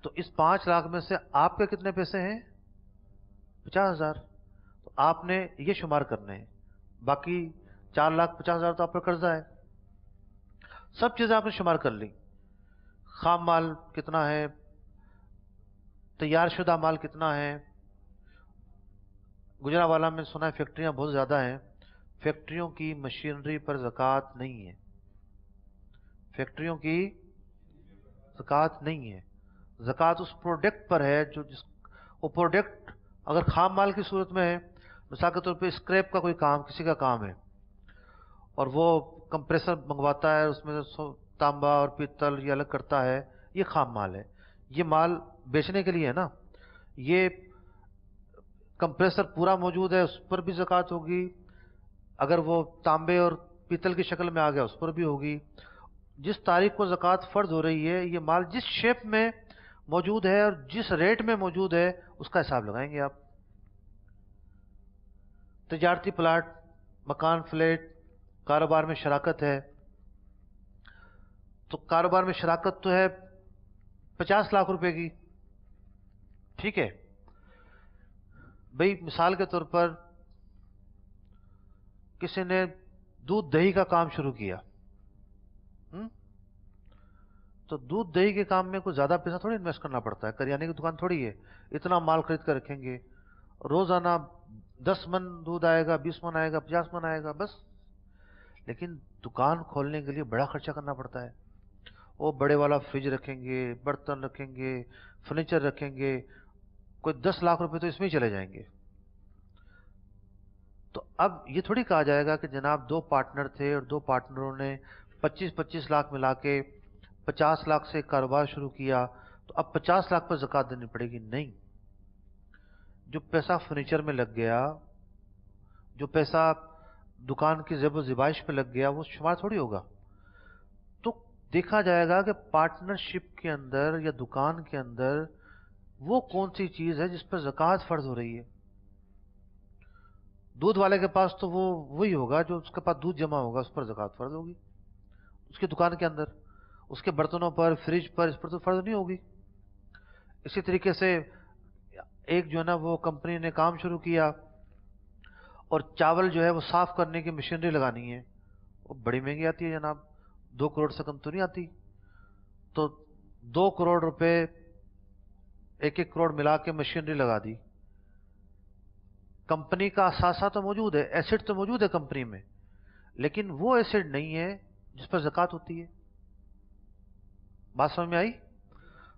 तो इस 5 लाख में से आपके कितने पैसे हैं? 50,000। तो आपने ये शुमार करने हैं, बाकी 4,50,000 तो आप पर कर्जा है। सब चीजें आपने शुमार कर ली, खाम माल कितना है, तैयार शुदा माल कितना है। गुजरावाला में सुना है फैक्ट्रियां बहुत ज्यादा हैं, फैक्ट्रियों की मशीनरी पर ज़कात नहीं है, फैक्ट्रियों की ज़कात नहीं है। ज़कात उस प्रोडक्ट पर है जो वो प्रोडक्ट अगर खाम माल की सूरत में है, मिसाल के तौर पे स्क्रैप का कोई काम, किसी का काम है और वो कंप्रेसर मंगवाता है, उसमें तांबा और पीतल ये अलग करता है, ये खाम माल है। ये माल बेचने के लिए है ना। ये कंप्रेसर पूरा मौजूद है, उस पर भी ज़कात होगी, अगर वो तांबे और पीतल की शक्ल में आ गया उस पर भी होगी। जिस तारीख को ज़कात फर्ज हो रही है, ये माल जिस शेप में मौजूद है और जिस रेट में मौजूद है उसका हिसाब लगाएंगे आप। तजारती प्लाट, मकान, फ्लैट, कारोबार में शराकत है, तो कारोबार में शराकत तो है 50 लाख रुपए की, ठीक है भाई। मिसाल के तौर पर किसी ने दूध दही का काम शुरू किया, तो दूध दही के काम में कोई ज्यादा पैसा थोड़ी इन्वेस्ट करना पड़ता है, करियाने की दुकान थोड़ी है, इतना माल खरीद कर रखेंगे, रोजाना 10 मन दूध आएगा, 20 मन आएगा, 50 मन आएगा बस। लेकिन दुकान खोलने के लिए बड़ा खर्चा करना पड़ता है, वो बड़े वाला फ्रिज रखेंगे, बर्तन रखेंगे, फर्नीचर रखेंगे, कोई 10 लाख रुपए तो इसमें ही चले जाएंगे। तो अब ये थोड़ी कहा जाएगा कि जनाब 2 पार्टनर थे और 2 पार्टनरों ने 25-25 लाख मिला के 50 लाख से कारोबार शुरू किया, तो अब 50 लाख पर ज़कात देनी पड़ेगी। नहीं, जो पैसा फर्नीचर में लग गया, जो पैसा दुकान की ज़ेब ज़िबाइश पे लग गया, वो शुमार थोड़ी होगा। तो देखा जाएगा कि पार्टनरशिप के अंदर या दुकान के अंदर वो कौन सी चीज है जिस पर ज़कात फर्ज हो रही है। दूध वाले के पास तो वो वही होगा जो उसके पास दूध जमा होगा, उस पर ज़कात फर्ज होगी। उसकी दुकान के अंदर उसके बर्तनों पर, फ्रिज पर, इस पर तो फर्ज नहीं होगी। इसी तरीके से एक जो है ना वो कंपनी ने काम शुरू किया और चावल जो है वो साफ करने की मशीनरी लगानी है, वो बड़ी महंगी आती है जनाब, 2 करोड़ से कम तो नहीं आती। तो 2 करोड़ रुपए 1-1 करोड़ मिला के मशीनरी लगा दी। कंपनी का असासा तो मौजूद है, एसिड तो मौजूद है कंपनी में, लेकिन वो एसिड नहीं है जिस पर ज़कात होती है। बात समझ में आई?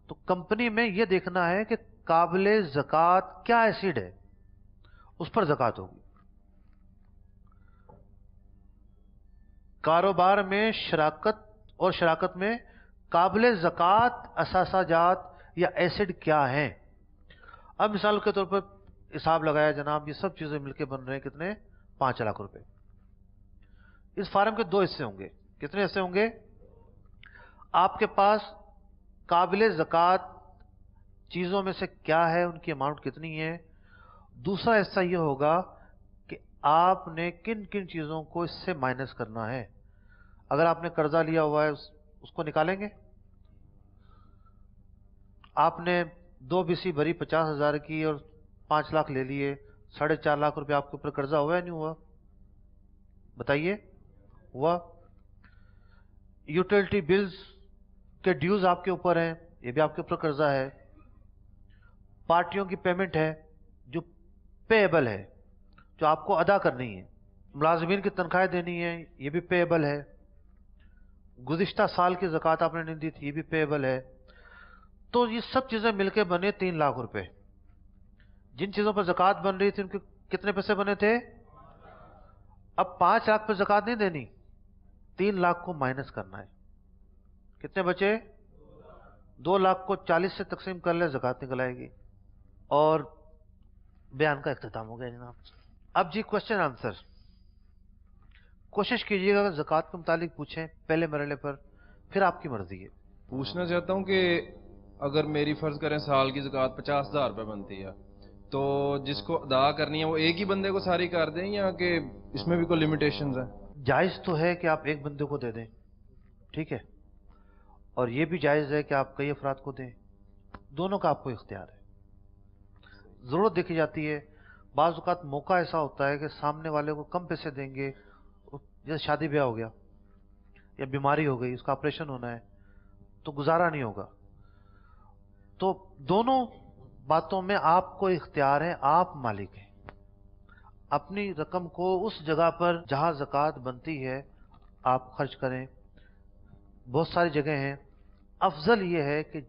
तो कंपनी में यह देखना है कि काबिले ज़कात क्या एसिड है, उस पर ज़कात होगी। कारोबार में शराकत और शराकत में काबिले ज़कात असासाजात या एसिड क्या है। अब मिसाल के तौर पर हिसाब लगाया जनाब, ये सब चीजें मिलकर बन रहे हैं कितने? 5 लाख रुपए। इस फार्म के 2 हिस्से होंगे। कितने हिस्से होंगे? आपके पास काबिले ज़कात चीजों में से क्या है, उनकी अमाउंट कितनी है। दूसरा हिस्सा यह होगा कि आपने किन किन चीजों को इससे माइनस करना है। अगर आपने कर्जा लिया हुआ है उसको निकालेंगे। आपने 2 बीसी भरी 50,000 की और 5 लाख ले लिए, 4.5 लाख रुपए आपके ऊपर कर्जा हुआ या नहीं हुआ? बताइए, हुआ। यूटिलिटी बिल्स के ड्यूज आपके ऊपर हैं, ये भी आपके ऊपर कर्जा है। पार्टियों की पेमेंट है जो पेएबल है, जो आपको अदा करनी है। मुलाजिमीन की तनख्वाहें देनी है, ये भी पेएबल है। गुज़िश्ता साल की ज़कात आपने नहीं दी थी, ये भी पेएबल है। तो ये सब चीजें मिलकर बने 3 लाख रुपए। जिन चीजों पर ज़कात बन रही थी उनके कितने पैसे बने थे? अब 5 लाख पर ज़कात नहीं देनी, 3 लाख को माइनस करना है। कितने बचे? 2 लाख को 40 से तकसीम कर ले, ज़कात निकल आएगी। और बयान का इख्तिताम हो गया जनाब। اب جی کوشچن آنسر کوشش کیجیے گا زکوٰۃ کے متعلق پوچھیں پہلے مرحلے پر، پھر آپ کی مرضی ہے. پوچھنا چاہتا ہوں کہ اگر میری فرض کریں سال کی زکوٰۃ 50,000 روپے بنتی ہے تو جس کو ادا کرنی ہے وہ ایک ہی بندے کو ساری کر دیں یا کہ اس میں بھی کوئی لمیٹیشنز ہیں؟ جائز تو ہے کہ آپ ایک بندے کو دے دیں، ٹھیک ہے، اور یہ بھی جائز ہے کہ آپ کئی افراد کو دیں، دونوں کا آپ کو اختیار ہے. ضرورت دیکھی جاتی ہے. بعض اوقات موقع ایسا ہوتا ہے کہ سامنے والے کو کم پیسے دیں گے، جیسے شادی بیاہ ہو گیا یا بیماری ہو گئی، اس کا آپریشن ہونا ہے تو گزارا نہیں ہوگا. تو دونوں باتوں میں آپ کو اختیار ہے، آپ مالک ہیں. اپنی رقم کو اس جگہ پر جہاں زکوٰۃ بنتی ہے آپ خرچ کریں. بہت ساری جگہ ہیں. افضل یہ ہے کہ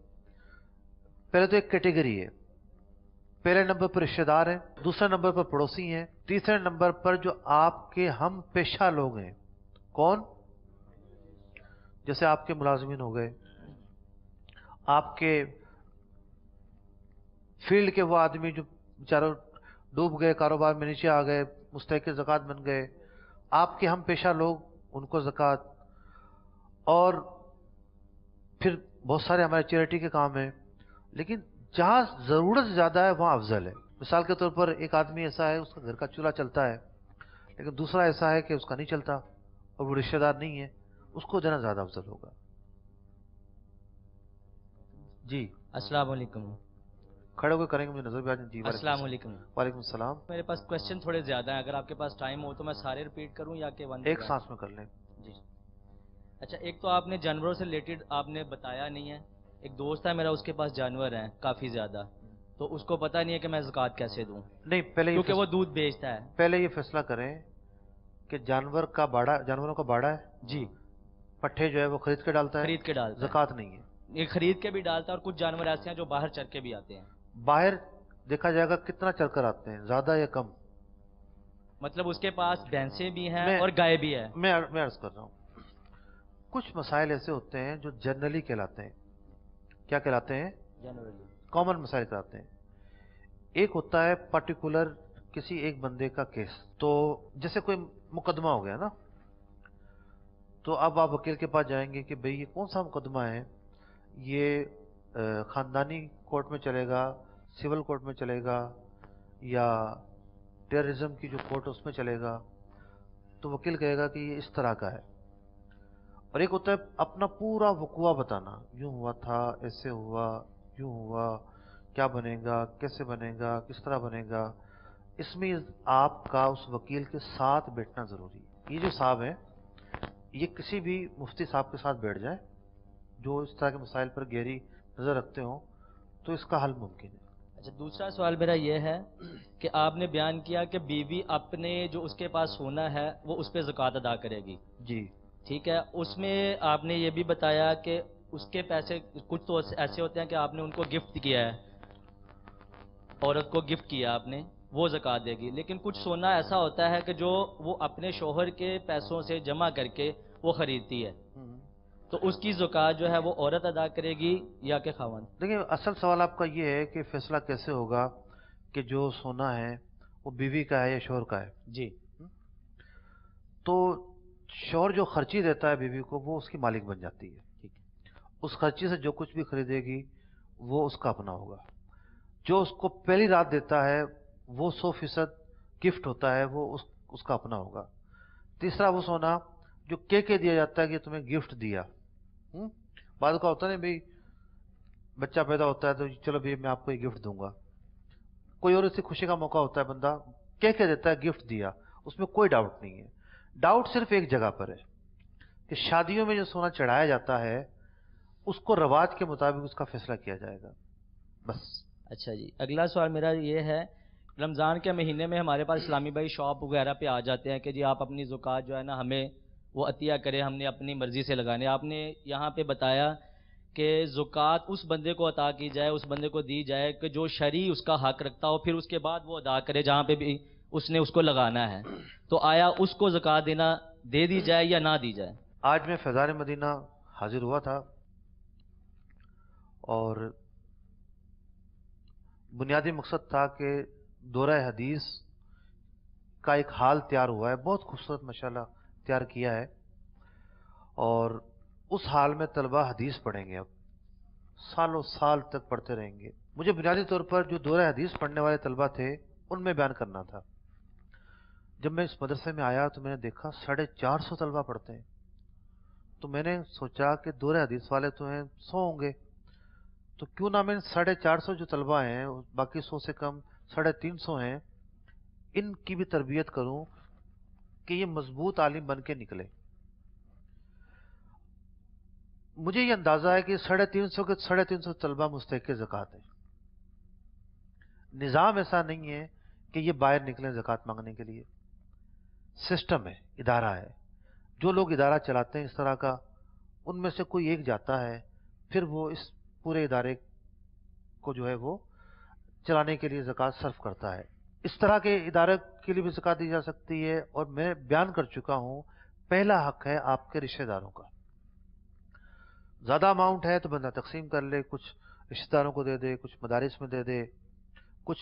پہلے تو ایک کیٹیگری ہے، پہلے نمبر پر رشتہ دار ہیں، دوسرے نمبر پر پڑوسی ہیں، تیسرے نمبر پر جو آپ کے ہم پیشہ لوگ ہیں. کون؟ جیسے آپ کے ملازمین ہو گئے، آپ کے فیلڈ کے وہ آدمی جو بیچاروں ڈوب گئے، کاروبار میں نیچے آ گئے، مستحق زکوٰۃ بن گئے، آپ کے ہم پیشہ لوگ، ان کو زکوٰۃ. اور پھر بہت سارے ہمارے چیریٹی کے کام ہیں، لیکن جہاں ضرورت زیادہ ہے وہاں افضل ہے. مثال کے طور پر ایک آدمی ایسا ہے اس کا گھر کا چولہا چلتا ہے، لیکن دوسرا ایسا ہے کہ اس کا نہیں چلتا اور وہ رشتہ دار نہیں ہے، اس کو دینا زیادہ افضل ہوگا. جی السلام علیکم. کھڑے ہو کے کریں گے، مجھے نظر بھی آ جائے. جی السلام علیکم. وعلیکم السلام. میرے پاس کوشچن تھوڑے زیادہ ہیں، اگر آپ کے پاس ٹائم ہو تو میں سارے ریپیٹ کروں یا کہ ون ایک سانس میں کر لیں. جی. اچھا، ایک تو آپ نے جانوروں سے ریلیٹڈ آپ نے بتایا نہیں ہے. ایک دوست ہے میرا، اس کے پاس جانور ہیں کافی زیادہ، تو اس کو پتہ نہیں ہے کہ میں زکوٰۃ کیسے دوں، نہیں، پہلے کیونکہ وہ دودھ بیچتا ہے. پہلے یہ فیصلہ کریں کہ جانوروں کا باڑا ہے. جی. پٹھے جو ہے وہ خرید کے ڈالتا ہے، خرید کے ڈالتا ہے. زکوٰۃ نہیں ہے. یہ خرید کے بھی ڈالتا ہے، اور کچھ جانور ایسے ہیں جو باہر چر کے بھی آتے ہیں. باہر دیکھا جائے گا کتنا چل کر آتے ہیں، زیادہ یا کم؟ مطلب اس کے پاس بھینسیں بھی ہیں اور گائے بھی ہے. میں عرض کر رہا ہوں، کچھ مسائل ایسے ہوتے ہیں جو جنرلی کہلاتے ہیں. کیا کہلاتے ہیں؟ جنرلی کامن مسائل کہلاتے ہیں. ایک ہوتا ہے پرٹیکولر کسی ایک بندے کا کیس. تو جیسے کوئی مقدمہ ہو گیا نا، تو اب آپ وکیل کے پاس جائیں گے کہ بھئی یہ کون سا مقدمہ ہے، یہ خاندانی کورٹ میں چلے گا، سول کورٹ میں چلے گا، یا ٹیررزم کی جو کورٹ اس میں چلے گا. تو وکیل کہے گا کہ یہ اس طرح کا ہے. اور ایک ہوتا ہے اپنا پورا وقوع بتانا، یوں ہوا تھا، ایسے ہوا، یوں ہوا، کیا بنے گا، کیسے بنے گا، کس طرح بنے گا. اس میں آپ کا اس وکیل کے ساتھ بیٹھنا ضروری ہے. یہ جو صاحب ہیں، یہ کسی بھی مفتی صاحب کے ساتھ بیٹھ جائیں جو اس طرح کے مسائل پر گہری نظر رکھتے ہوں، تو اس کا حل ممکن ہے. اچھا، دوسرا سوال میرا یہ ہے کہ آپ نے بیان کیا کہ بیوی اپنے جو اس کے پاس سونا ہے وہ اس پہ زکوٰۃ ادا کرے گی. جی ٹھیک ہے. اس میں آپ نے یہ بھی بتایا کہ اس کے پیسے کچھ تو ایسے ہوتے ہیں کہ آپ نے ان کو گفٹ کیا ہے، عورت کو گفٹ کیا آپ نے، وہ زکوٰۃ دے گی. لیکن کچھ سونا ایسا ہوتا ہے کہ جو وہ اپنے شوہر کے پیسوں سے جمع کر کے وہ خریدتی ہے، تو اس کی زکوٰۃ جو ہے وہ عورت ادا کرے گی یا کہ خاوند؟ دیکھیں، اصل سوال آپ کا یہ ہے کہ فیصلہ کیسے ہوگا کہ جو سونا ہے وہ بیوی کا ہے یا شوہر کا ہے. جی. تو شوہر جو خرچی دیتا ہے بیوی کو، وہ اس کی مالک بن جاتی ہے. ٹھیک. اس خرچی سے جو کچھ بھی خریدے گی وہ اس کا اپنا ہوگا. جو اس کو پہلی رات دیتا ہے وہ 100% گفٹ ہوتا ہے، وہ اس کا اپنا ہوگا. تیسرا وہ سونا جو کے دیا جاتا ہے کہ تمہیں گفٹ دیا. بعد کا ہوتا ہے نا بھائی، بچہ پیدا ہوتا ہے تو چلو بھائی میں آپ کو یہ گفٹ دوں گا. کوئی اور اس سے خوشی کا موقع ہوتا ہے، بندہ کے دیتا ہے گفٹ دیا، اس میں کوئی ڈاؤٹ نہیں ہے. ڈاؤٹ صرف ایک جگہ پر ہے کہ شادیوں میں جو سونا چڑھایا جاتا ہے اس کو رواج کے مطابق اس کا فیصلہ کیا جائے گا، بس. اچھا جی. اگلا سوال میرا یہ ہے، رمضان کے مہینے میں ہمارے پاس اسلامی بھائی شاپ وغیرہ پہ آ جاتے ہیں کہ جی آپ اپنی زکوٰۃ جو ہے نا ہمیں وہ عطیہ کرے، ہم نے اپنی مرضی سے لگانے. آپ نے یہاں پہ بتایا کہ زکوٰۃ اس بندے کو عطا کی جائے، اس بندے کو دی جائے کہ جو شرعی اس کا حق رکھتا ہو، پھر اس کے بعد وہ ادا کرے جہاں پہ بھی اس نے اس کو لگانا ہے. تو آیا اس کو زکوٰۃ دینا دے دی جائے یا نہ دی جائے؟ آج میں فیضان مدینہ حاضر ہوا تھا اور بنیادی مقصد تھا کہ دورہ حدیث کا एक हाल तैयार हुआ है, बहुत खूबसूरत माशाल्लाह तैयार किया है, और उस हाल में तलबा हदीस पढ़ेंगे, अब सालों साल तक पढ़ते रहेंगे। मुझे बुनियादी तौर पर जो दौरा हदीस पढ़ने वाले तलबा थे उनमें बयान करना था। जब मैं इस मदरसे में आया तो मैंने देखा 450 तलबा पढ़ते हैं, तो मैंने सोचा कि दौरा हदीस वाले तो हैं 100 होंगे, तो क्यों ना मैं 450 जो तलबा हैं, बाकी 100 से कम 350 हैं, इनकी भी तरबियत करूं कि ये मजबूत आलिम बन के निकले। मुझे ये अंदाजा है कि 350 के 350 तलबा मुस्तहिक ज़कात हैं। निज़ाम ऐसा नहीं है कि ये बाहर निकले ज़कात मांगने के लिए, सिस्टम है, इदारा है। जो लोग इदारा चलाते हैं इस तरह का, उनमें से कोई एक जाता है, फिर वो इस पूरे इदारे को जो है वो चलाने के लिए ज़कात सर्फ करता है। इस तरह के इदारे के लिए भी ज़कात दी जा सकती है, और मैं बयान कर चुका हूं, पहला हक है आपके रिश्तेदारों का। ज़्यादा अमाउंट है तो बंदा तकसीम कर ले, कुछ रिश्तेदारों को दे दे, कुछ मदारिस में दे दे, कुछ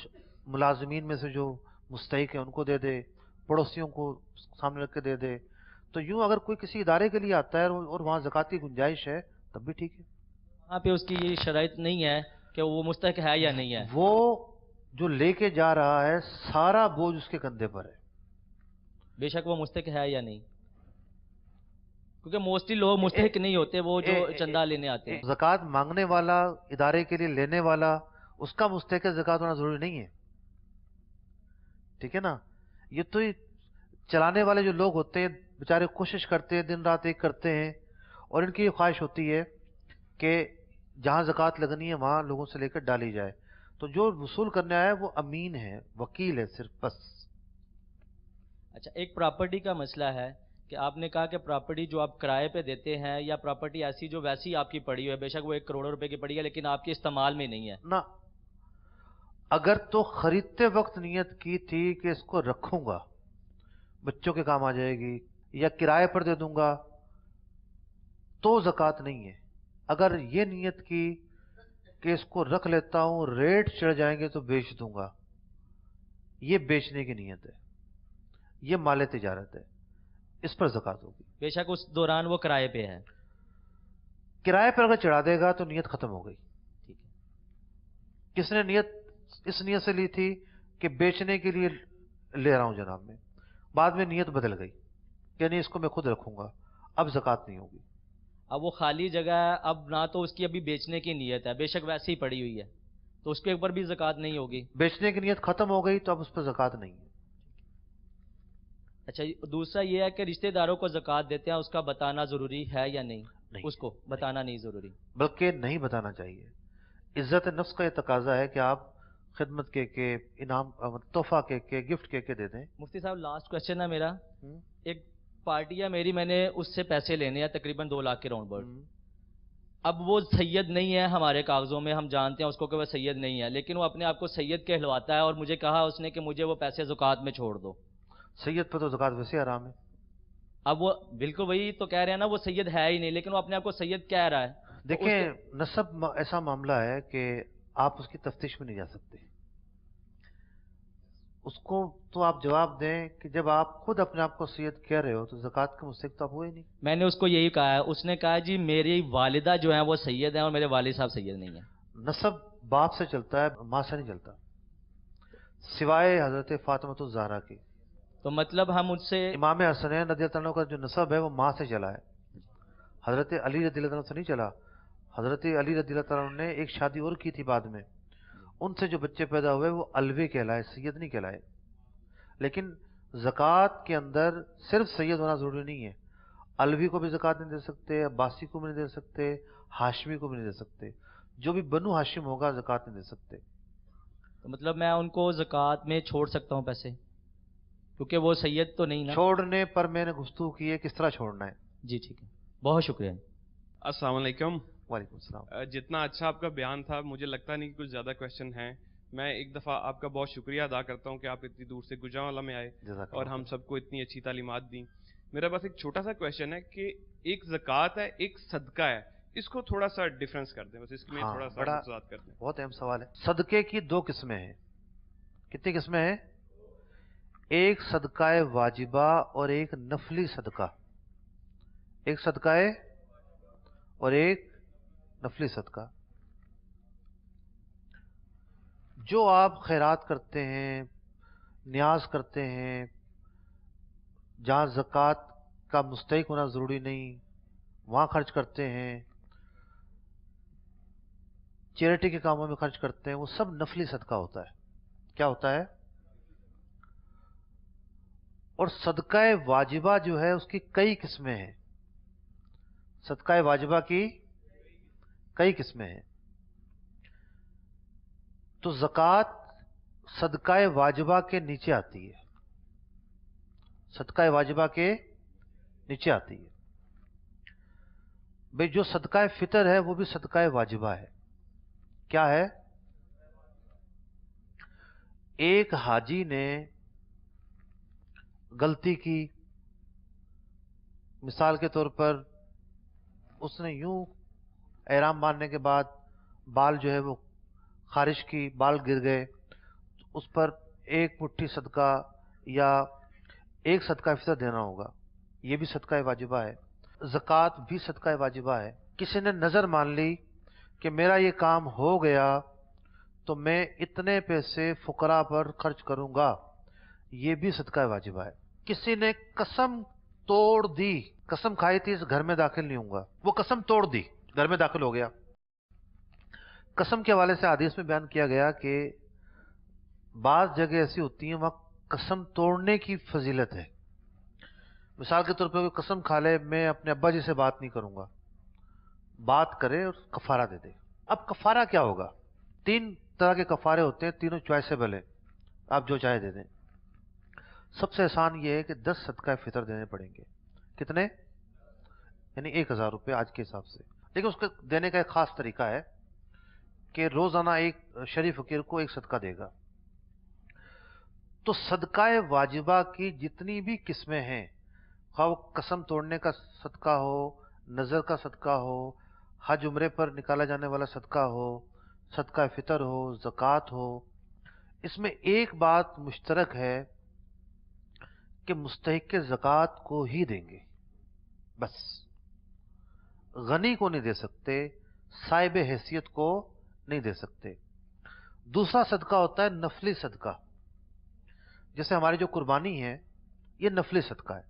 मुलाजमीन में से जो मुस्तहिक है उनको दे दे, पड़ोसियों को सामने रख के दे दे। तो यूं अगर कोई किसी इदारे के लिए आता है और वहाँ ज़कात की गुंजाइश है तब भी ठीक है। वहाँ पे उसकी ये शराइत नहीं है कि वो मुस्तहिक है या नहीं है। वो जो लेके जा रहा है सारा बोझ उसके कंधे पर है, बेशक वो मुस्तहिक है या नहीं, क्योंकि मोस्टली लोग मुस्तहिक नहीं होते, वो जो चंदा लेने आते हैं। ज़कात मांगने वाला, इदारे के लिए लेने वाला, उसका मुस्तहिक ज़कात होना जरूरी नहीं है, ठीक है ना। ये तो चलाने वाले जो लोग होते हैं बेचारे कोशिश करते हैं, दिन रात एक करते हैं, और इनकी ये ख्वाहिश होती है कि जहां ज़कात लगनी है वहां लोगों से लेकर डाली जाए। तो जो वसूल करने आया है वो अमीन है, वकील है सिर्फ, बस। अच्छा, एक प्रॉपर्टी का मसला है कि आपने कहा कि प्रॉपर्टी जो आप किराए पे देते हैं, या प्रॉपर्टी ऐसी जो वैसी आपकी पड़ी हुई है, बेशक वो 1 करोड़ रुपए की पड़ी है लेकिन आपके इस्तेमाल में नहीं है ना, अगर तो खरीदते वक्त नियत की थी कि इसको रखूंगा, बच्चों के काम आ जाएगी, या किराए पर दे दूंगा, तो ज़कात नहीं है। अगर ये नियत की कि इसको रख लेता हूं, रेट चढ़ जाएंगे तो बेच दूंगा, ये बेचने की नियत है, ये माले तिजारत है, इस पर ज़कात होगी। बेशक उस दौरान वो किराए पे है। किराए पर अगर चढ़ा देगा तो नियत खत्म हो गई। ठीक है। किसने नियत इस नियत से ली थी कि बेचने के लिए ले रहा हूं जनाब में, बाद में नियत बदल गई, यानी इसको मैं खुद रखूंगा, अब ज़कात नहीं होगी। अब वो खाली जगह है, अब ना तो उसकी अभी बेचने की नीयत है, बेशक वैसे ही पड़ी हुई है, तो उसके ऊपर भी ज़कात नहीं होगी। बेचने की नियत खत्म हो गई तो अब उस पर ज़कात नहीं है। अच्छा, दूसरा ये है कि रिश्तेदारों को ज़कात देते हैं, उसका बताना ज़रूरी है या नहीं? नहीं, उसको बताना नहीं ज़रूरी, बल्कि नहीं बताना चाहिए। इज्जत नफ्स का यह तकाजा है कि आप खिदमत के इनाम, तोहफा के गिफ्ट के दे दें। मुफ्ती साहब लास्ट क्वेश्चन है मेरा। एक पार्टी है मेरी, मैंने उससे पैसे लेने हैं तकरीबन 2 लाख के राउंड बर्ड। अब वो सैयद नहीं है हमारे कागजों में, हम जानते हैं उसको कि वो सैयद नहीं है, लेकिन वो अपने आप को सैयद कहलवाता है, और मुझे कहा उसने कि मुझे वो पैसे ज़कात में छोड़ दो। सैयद पर तो ज़कात वैसे आराम है। अब वो बिल्कुल वही तो कह रहे हैं ना, वो सैयद है ही नहीं, लेकिन वो अपने आप को सैयद कह रहा है। देखें, नसब ऐसा मामला है कि आप उसकी तफ्तीश में नहीं जा सकते। उसको तो आप जवाब दें कि जब आप खुद अपने आप को सैयद कह रहे हो तो ज़कात के मुस्तहिक तो आप हुए ही नहीं। मैंने उसको यही कहा है, उसने कहा जी मेरी वालिदा जो है वो सैयद है और मेरे वालिद साहब सैयद नहीं है। नसब बाप से चलता है, माँ से नहीं चलता, सिवाय हजरत फातिमा ज़हरा की। तो मतलब हम उससे, इमाम हसनैन रज़ियल्लाहु अन्हु का जो नसब है वो माँ से चला है, हजरत अली रज़ियल्लाहु अन्हु से नहीं चला। हजरत अली रज़ियल्लाहु अन्हु ने एक शादी और की थी बाद में, उनसे जो बच्चे पैदा हुए वो अलवे कहलाए, सैयद नहीं कहलाए। लेकिन ज़कात के अंदर सिर्फ सैयद होना जरूरी नहीं है, अलवी को भी ज़कात नहीं दे सकते, अब्बासी को भी नहीं दे सकते, हाशमी को भी नहीं दे सकते, जो भी बनु हाशिम होगा ज़कात नहीं दे सकते। तो मतलब मैं उनको ज़कात में छोड़ सकता हूँ पैसे, क्योंकि वो सैयद तो नहीं ना। छोड़ने पर मैंने गुफ्तगू की है किस तरह छोड़ना है। जी ठीक है, बहुत शुक्रिया। अस्सलाम वालेकुम। वालेकुम सलाम। जितना अच्छा आपका बयान था, मुझे लगता नहीं कि कुछ ज़्यादा क्वेश्चन हैं। मैं एक दफ़ा आपका बहुत शुक्रिया अदा करता हूँ कि आप इतनी दूर से गुजरांवाला में आए और हम सबको इतनी अच्छी तालीमात दी। मेरा बस एक छोटा सा क्वेश्चन है कि एक ज़कात है, एक सदका है, इसको थोड़ा सा डिफरेंस कर दें, बस इसमें थोड़ा सा वजाहत कर दें। बहुत अहम सवाल है। सदके की 2 किस्में हैं। कितनी किस्में हैं? ایک صدقہ واجبہ اور ایک نفلی صدقہ، ایک صدقہ اور ایک نفلی صدقہ. جو آپ خیرات کرتے ہیں، نیاز کرتے ہیں، جہاں زکوٰۃ کا مستحق ہونا ضروری نہیں وہاں خرچ کرتے ہیں، چیریٹی کے کاموں میں خرچ کرتے ہیں، وہ سب نفلی صدقہ ہوتا ہے. کیا ہوتا ہے؟ اور صدقہ واجبہ جو ہے اس کی کئی قسمیں ہیں. صدقہ واجبہ کی کئی قسمیں ہیں. تو زکوٰۃ صدقہ واجبہ کے نیچے آتی ہے، صدقہ واجبہ کے نیچے آتی ہے. بھئی جو صدقہ فطر ہے وہ بھی صدقہ واجبہ ہے. کیا ہے؟ ایک حاجی نے غلطی کی، مثال کے طور پر اس نے یوں احرام باندھنے کے بعد بال جو ہے وہ خارش کی، بال گر گئے، اس پر ایک مٹھی صدقہ یا ایک صدقہ فطر دینا ہوگا. یہ بھی صدقہ واجبہ ہے. زکوٰۃ بھی صدقہ واجبہ ہے. کسی نے نظر مان لی کہ میرا یہ کام ہو گیا تو میں اتنے پیسے فقراء پر خرچ کروں گا، یہ بھی صدقہ واجبہ ہے. کسی نے قسم توڑ دی، قسم کھائی تھی اس گھر میں داخل نہیں ہوں گا، وہ قسم توڑ دی، گھر میں داخل ہو گیا. قسم کے حوالے سے حدیث میں بیان کیا گیا کہ بعض جگہ ایسی ہوتی ہیں وہاں قسم توڑنے کی فضیلت ہے. مثال کے طور پہ کوئی قسم کھا لے میں اپنے ابا جی سے بات نہیں کروں گا، بات کرے اور کفارہ دے دے. اب کفارہ کیا ہوگا؟ 3 طرح کے کفارے ہوتے ہیں، تینوں چوائسیبل ہیں، آپ جو چاہے دے دیں. سب سے آسان یہ ہے کہ 10 صدقہ فطر دینے پڑیں گے. کتنے؟ یعنی 1000 روپے آج کے حساب سے. لیکن اس کے دینے کا ایک خاص طریقہ ہے کہ روزانہ ایک شریف فقیر کو ایک صدقہ دے گا. تو صدقہ واجبہ کی جتنی بھی قسمیں ہیں، خواہ وہ قسم توڑنے کا صدقہ ہو، نظر کا صدقہ ہو، حج عمرے پر نکالا جانے والا صدقہ ہو، صدقہ فطر ہو، زکوٰۃ ہو، اس میں ایک بات مشترک ہے کہ مستحق زکوٰۃ کو ہی دیں گے. بس غنی کو نہیں دے سکتے، صاحب حیثیت کو نہیں دے سکتے. دوسرا صدقہ ہوتا ہے نفلی صدقہ. جیسے ہماری جو قربانی ہے یہ نفلی صدقہ ہے،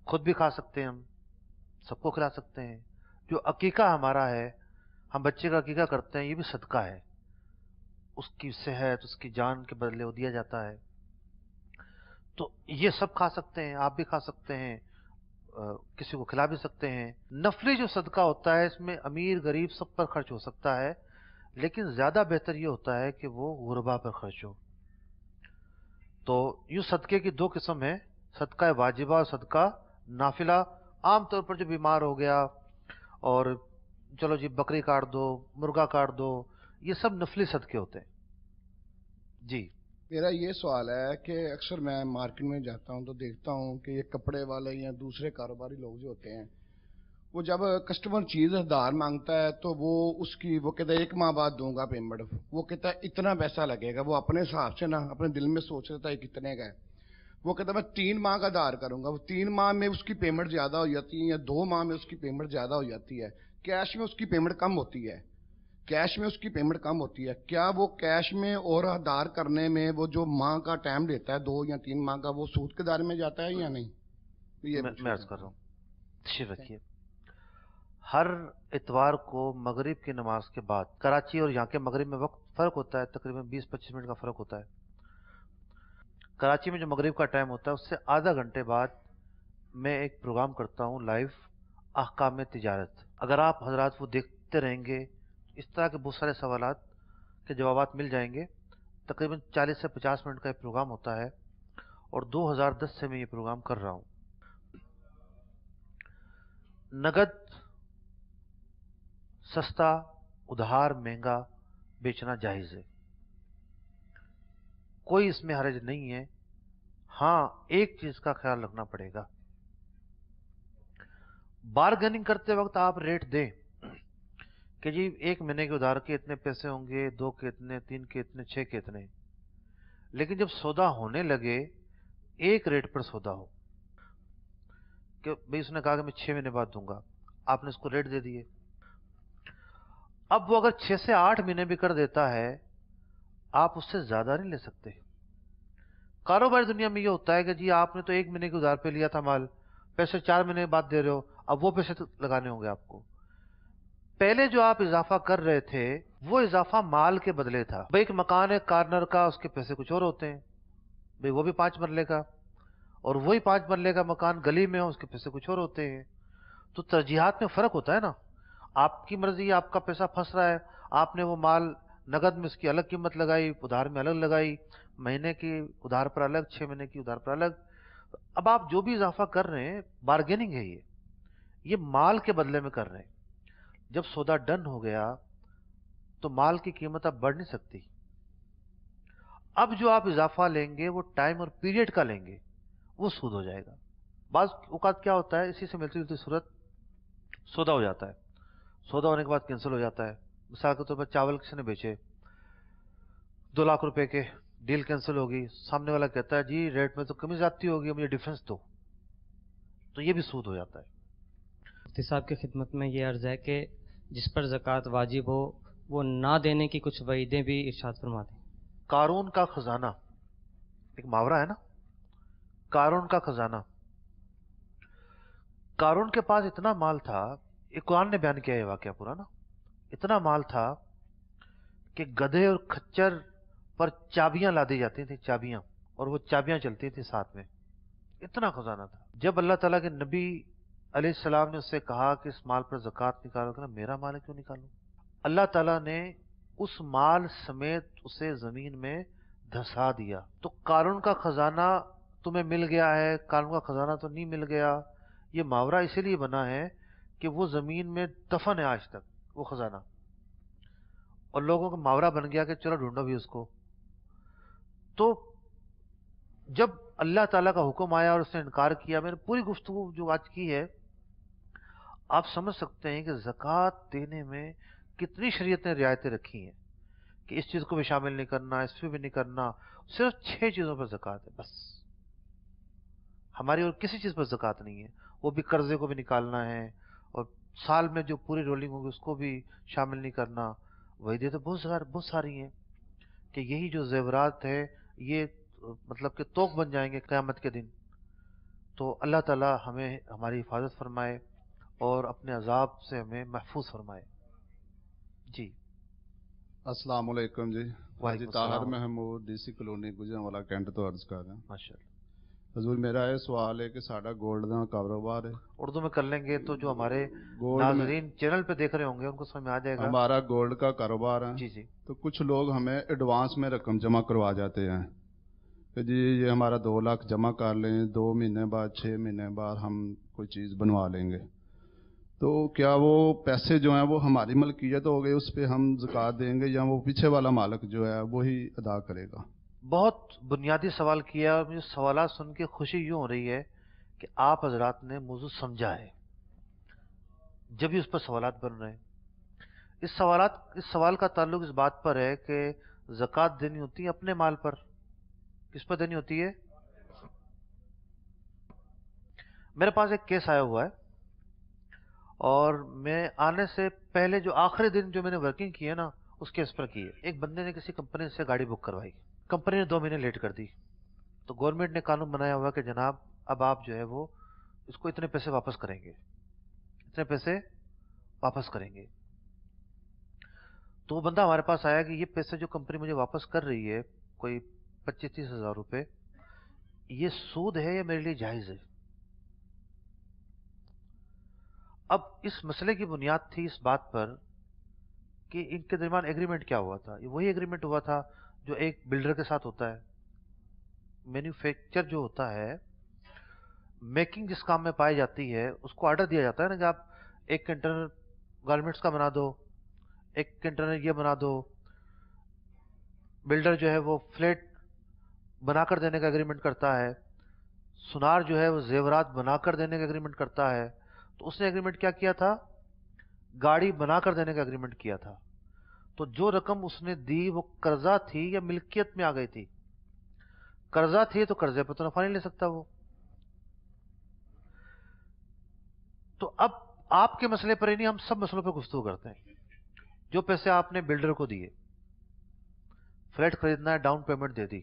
خود بھی کھا سکتے ہیں، ہم سب کو کھلا سکتے ہیں. جو عقیقہ ہمارا ہے، ہم بچے کا عقیقہ کرتے ہیں، یہ بھی صدقہ ہے. اس کی صحت، اس کی جان کے بدلے وہ دیا جاتا ہے. تو یہ سب کھا سکتے ہیں، آپ بھی کھا سکتے ہیں، کسی کو کھلا بھی سکتے ہیں. نفلی جو صدقہ ہوتا ہے اس میں امیر غریب سب پر خرچ ہو سکتا ہے، لیکن زیادہ بہتر یہ ہوتا ہے کہ وہ غربا پر خرچ ہو. تو یوں صدقے کی 2 قسم ہیں، صدقہ واجبہ اور صدقہ نافلہ. عام طور پر جو بیمار ہو گیا اور چلو جی بکری کاٹ دو، مرغا کاٹ دو، یہ سب نفلی صدقے ہوتے ہیں. جی میرا یہ سوال ہے کہ اکثر میں مارکیٹ میں جاتا ہوں تو دیکھتا ہوں کہ یہ کپڑے والے یا دوسرے کاروباری لوگ جو ہوتے ہیں، وہ جب کسٹمر چیز ادھار مانگتا ہے تو وہ کہتا ہے 1 ماہ بعد دوں گا پیمنٹ. وہ کہتا ہے اتنا پیسہ لگے گا، وہ اپنے حساب سے نا اپنے دل میں سوچ رہتا ہے کتنے کا ہے. وہ کہتا ہے میں 3 ماہ کا ادھار کروں گا. وہ 3 ماہ میں اس کی پیمنٹ زیادہ ہو جاتی ہے یا 2 ماہ میں اس کی پیمنٹ زیادہ ہو جاتی ہے. کیش میں اس کی پیمنٹ کم ہوتی ہے، کیش میں اس کی پیمنٹ کم ہوتی ہے. کیا وہ کیش میں اور ادھار کرنے میں وہ جو ماہ کا ٹائم دیتا ہے 2 یا 3 ماہ کا، وہ سود کے دائرے میں جاتا ہے یا نہیں؟ یہ میں عرض کر رہا ہوں، تشریف رکھیے. ہر اتوار کو مغرب کی نماز کے بعد، کراچی اور یہاں کے مغرب میں وقت فرق ہوتا ہے، تقریباً 20-25 منٹ کا فرق ہوتا ہے. کراچی میں جو مغرب کا ٹائم ہوتا ہے اس سے آدھا گھنٹے بعد میں ایک پروگرام کرتا ہوں لائیو، احکام تجارت. اگر آپ حضرات وہ دیکھتے رہیں گے اس طرح کے بہت سارے سوالات کے جوابات مل جائیں گے. تقریباً 40 سے 50 منٹ کا یہ پروگرام ہوتا ہے اور 2010 سے میں یہ پروگرام کر رہا ہوں. نقد سستا، ادھار مہنگا بیچنا جائز ہے، کوئی اس میں حرج نہیں ہے. ہاں ایک چیز کا خیال رکھنا پڑے گا، بارگیننگ کرتے وقت آپ ریٹ دیں کہ جی 1 مہینے کے ادھار کے اتنے پیسے ہوں گے، 2 کے اتنے، 3 کے اتنے، 6 کے اتنے. لیکن جب سودا ہونے لگے एक रेट पर सौदा हो कि भाई उसने कहा कि मैं 6 महीने बाद दूंगा, आपने उसको रेट दे दिए। अब वो अगर 6 से 8 महीने भी कर देता है, आप उससे ज्यादा नहीं ले सकते। कारोबारी दुनिया में ये होता है कि जी आपने तो 1 महीने के उधार पे लिया था माल, पैसे 4 महीने बाद दे रहे हो, अब वो पैसे तो लगाने होंगे आपको। पहले जो आप इजाफा कर रहे थे वो इजाफा माल के बदले था। भाई एक मकान है कार्नर का, उसके पैसे कुछ और होते हैं, भाई वो भी 5 मरले का, और वही 5 मरले का मकान गली में हो, उसके पैसे कुछ और होते हैं। तो तरजीहात में फर्क होता है ना। आपकी मर्जी, आपका पैसा फंस रहा है, आपने वो माल नगद में उसकी अलग कीमत लगाई, उधार में अलग लगाई, महीने की उधार पर अलग, 6 महीने की उधार पर अलग। अब आप जो भी इजाफा कर रहे हैं बार्गेनिंग है, ये माल के बदले में कर रहे हैं। जब सौदा डन हो गया तो माल की कीमत अब बढ़ नहीं सकती। अब जो आप इजाफा लेंगे वो टाइम और पीरियड का लेंगे, वो सूद हो जाएगा। बाज़ औक़ात क्या होता है, इसी से मिलती जुलती सूरत सौदा हो जाता है, सौदा होने के बाद कैंसिल हो जाता है। मिसाल के तौर पर चावल किसी ने बेचे 2 लाख रुपए के, डील कैंसिल होगी, सामने वाला कहता है जी रेट में तो कमी ज्यादती होगी, मुझे डिफरेंस दो, तो ये भी सूद हो जाता है। मुफ्ती साहब की खिदमत में ये अर्ज है कि जिस पर ज़कात वाजिब हो वो ना देने की कुछ वईदें भी इरशाद फरमा दें। कारून का खजाना, एक मुहावरा है ना, कारून का खजाना। कारून के पास इतना माल था, एक कुरान ने बयान किया है वाकया पूरा ना, इतना माल था कि गधे और खच्चर पर चाबियां लादी जाती थी, चाबियां, और वो चाबियां चलती थी साथ में, इतना खजाना था। जब अल्लाह ताला के नबी अलैहिस्सलाम ने उससे कहा कि इस माल पर ज़कात निकालो, कहना मेरा माल है क्यों निकालूं, अल्लाह ताला ने उस माल समेत उसे जमीन में धंसा दिया। तो कारून का खजाना तुम्हें मिल गया है, कारून का खजाना तो नहीं मिल गया, ये मुहावरा इसीलिए बना है कि वो जमीन में दफन है आज तक वो खजाना, और लोगों का मुहावरा बन गया कि चलो ढूंढो भी उसको। तो जब अल्लाह ताला का हुक्म आया और उसने इनकार किया, मैंने पूरी गुफ्तगू जो आज की है, आप समझ सकते हैं कि ज़कात देने में कितनी शरीयत ने रियायतें रखी हैं कि इस चीज को भी शामिल नहीं करना, इसमें भी नहीं करना। सिर्फ 6 चीजों पर ज़कात है बस, हमारी और किसी चीज पर ज़कात नहीं है। वो भी कर्जे को भी निकालना है, और साल में जो पूरी रोलिंग होगी उसको भी शामिल नहीं करना। वही तो बहुत सारी हैं कि यही जो जेवरात है ये मतलब कि तोक बन जाएंगे क़यामत के दिन। तो अल्लाह ताला हमें हमारी हिफाजत फरमाए और अपने अजाब से हमें महफूज फरमाए। जी अस्सलाम वालेकुम जी। हाजी वालेकुम ताहर सलाम। Mahmood DC colony Gujranwala cantt तो अर्ज कर रहा हूं। माशाल्लाह। हजूर मेरा ये सवाल है कि साडा गोल्ड का कारोबार है, उर्दू में कर लेंगे तो जो हमारे गोल्ड में नाजरीन चैनल पे देख रहे होंगे उनको समझ में आ जाएगा। हमारा गोल्ड का कारोबार है। जी जी। तो कुछ लोग हमें एडवांस में रकम जमा करवा जाते हैं कि जी ये हमारा 2 लाख जमा कर लें, 2 महीने बाद 6 महीने बाद हम कोई चीज़ बनवा लेंगे। तो क्या वो पैसे जो हैं वो हमारी मलकियत हो गई, उस पर हम ज़कात देंगे, या वो पीछे वाला मालिक जो है वही अदा करेगा? बहुत बुनियादी सवाल किया, और मुझे सवाल सुन के खुशी यूं हो रही है कि आप हजरात ने मौजूद समझा है, जब भी उस पर सवालात बन रहे हैं। इस सवाल का ताल्लुक इस बात पर है कि ज़कात देनी होती है अपने माल पर। किस पर देनी होती है? मेरे पास एक केस आया हुआ है, और मैं आने से पहले जो आखिरी दिन जो मैंने वर्किंग की है ना, उस केस पर की है। एक बंदे ने किसी कंपनी से गाड़ी बुक करवाई, कंपनी ने 2 महीने लेट कर दी। तो गवर्नमेंट ने कानून बनाया हुआ कि जनाब अब आप जो है वो इसको इतने पैसे वापस करेंगे, इतने पैसे वापस करेंगे। तो वो बंदा हमारे पास आया कि ये पैसे जो कंपनी मुझे वापस कर रही है, कोई 25-30 हज़ार रुपए, ये सूद है या मेरे लिए जायज है? अब इस मसले की बुनियाद थी इस बात पर कि इनके दरमियान एग्रीमेंट क्या हुआ था। ये वही एग्रीमेंट हुआ था जो एक बिल्डर के साथ होता है। मैन्युफैक्चर जो होता है, मेकिंग जिस काम में पाई जाती है, उसको ऑर्डर दिया जाता है ना, जब आप 1 कंटेनर गारमेंट्स का बना दो, 1 कंटेनर ये बना दो। बिल्डर जो है वो फ्लैट बनाकर देने का एग्रीमेंट करता है, सुनार जो है वो जेवरात बनाकर देने का एग्रीमेंट करता है। तो उसने एग्रीमेंट क्या किया था? गाड़ी बनाकर देने का एग्रीमेंट किया था। तो जो रकम उसने दी वो कर्जा थी या मिल्कियत में आ गई थी? قرضہ تھی تو قرضے پہ تو نفع نہیں لے سکتا وہ. تو اب آپ کے مسئلے پر ہی نہیں، ہم سب مسئلوں پہ گفتگو کرتے ہیں. جو پیسے آپ نے بلڈر کو دیے، فلیٹ خریدنا ہے، ڈاؤن پیمنٹ دے دی،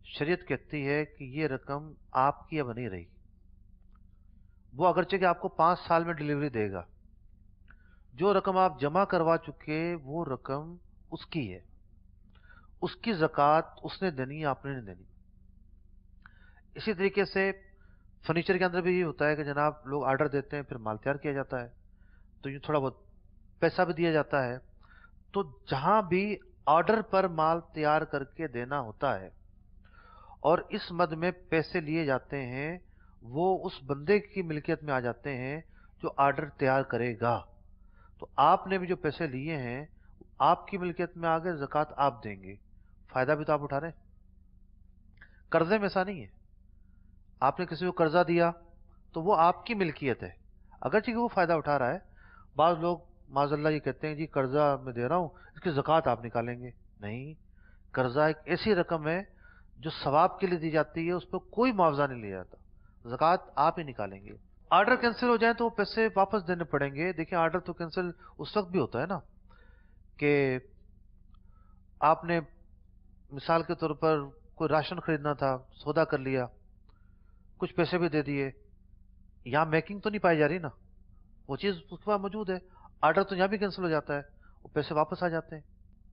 شریعت کہتی ہے کہ یہ رقم آپ کی اب نہیں رہی. وہ اگرچہ کہ آپ کو 5 سال میں ڈیلیوری دے گا، جو رقم آپ جمع کروا چکے وہ رقم اس کی ہے، اس کی زکوٰۃ اس نے دینی، آپ نے نہیں دینی. اسی طریقے سے فرنیچر کے اندر بھی یہ ہوتا ہے کہ جناب لوگ آرڈر دیتے ہیں، پھر مال تیار کیا جاتا ہے، تو یہ تھوڑا بہت پیسہ بھی دیا جاتا ہے. تو جہاں بھی آرڈر پر مال تیار کر کے دینا ہوتا ہے اور اس مد میں پیسے لیے جاتے ہیں، وہ اس بندے کی ملکیت میں آ جاتے ہیں جو آرڈر تیار کرے گا. تو آپ نے بھی جو پیسے لیے ہیں آپ کی ملکیت میں آگے، زکوٰۃ آپ دیں گے، فائدہ بھی تو آپ اٹھا رہے ہیں. قرضے میں ایسا نہیں ہے. آپ نے کسی کو قرضہ دیا تو وہ آپ کی ملکیت ہے، اگرچہ کہ وہ فائدہ اٹھا رہا ہے. بعض لوگ معاذ اللہ یہ کہتے ہیں جی قرضہ میں دے رہا ہوں، اس کی زکوٰۃ آپ نکالیں گے. نہیں، قرضہ ایک ایسی رقم ہے جو ثواب کے لیے دی جاتی ہے، اس پہ کوئی معاوضہ نہیں لیا جاتا، زکوٰۃ آپ ہی نکالیں گے. آرڈر کینسل ہو جائے تو وہ پیسے واپس دینے پڑیں گے. دیکھیں آرڈر تو کینسل اس وقت بھی ہوتا ہے نا کہ آپ نے مثال کے طور پر کوئی راشن خریدنا تھا، سودا کر لیا، کچھ پیسے بھی دے دیے، یہاں میکنگ تو نہیں پائی جا رہی نا، وہ چیز اس کے پاس موجود ہے، آرڈر تو یہاں بھی کینسل ہو جاتا ہے، وہ پیسے واپس آ جاتے ہیں.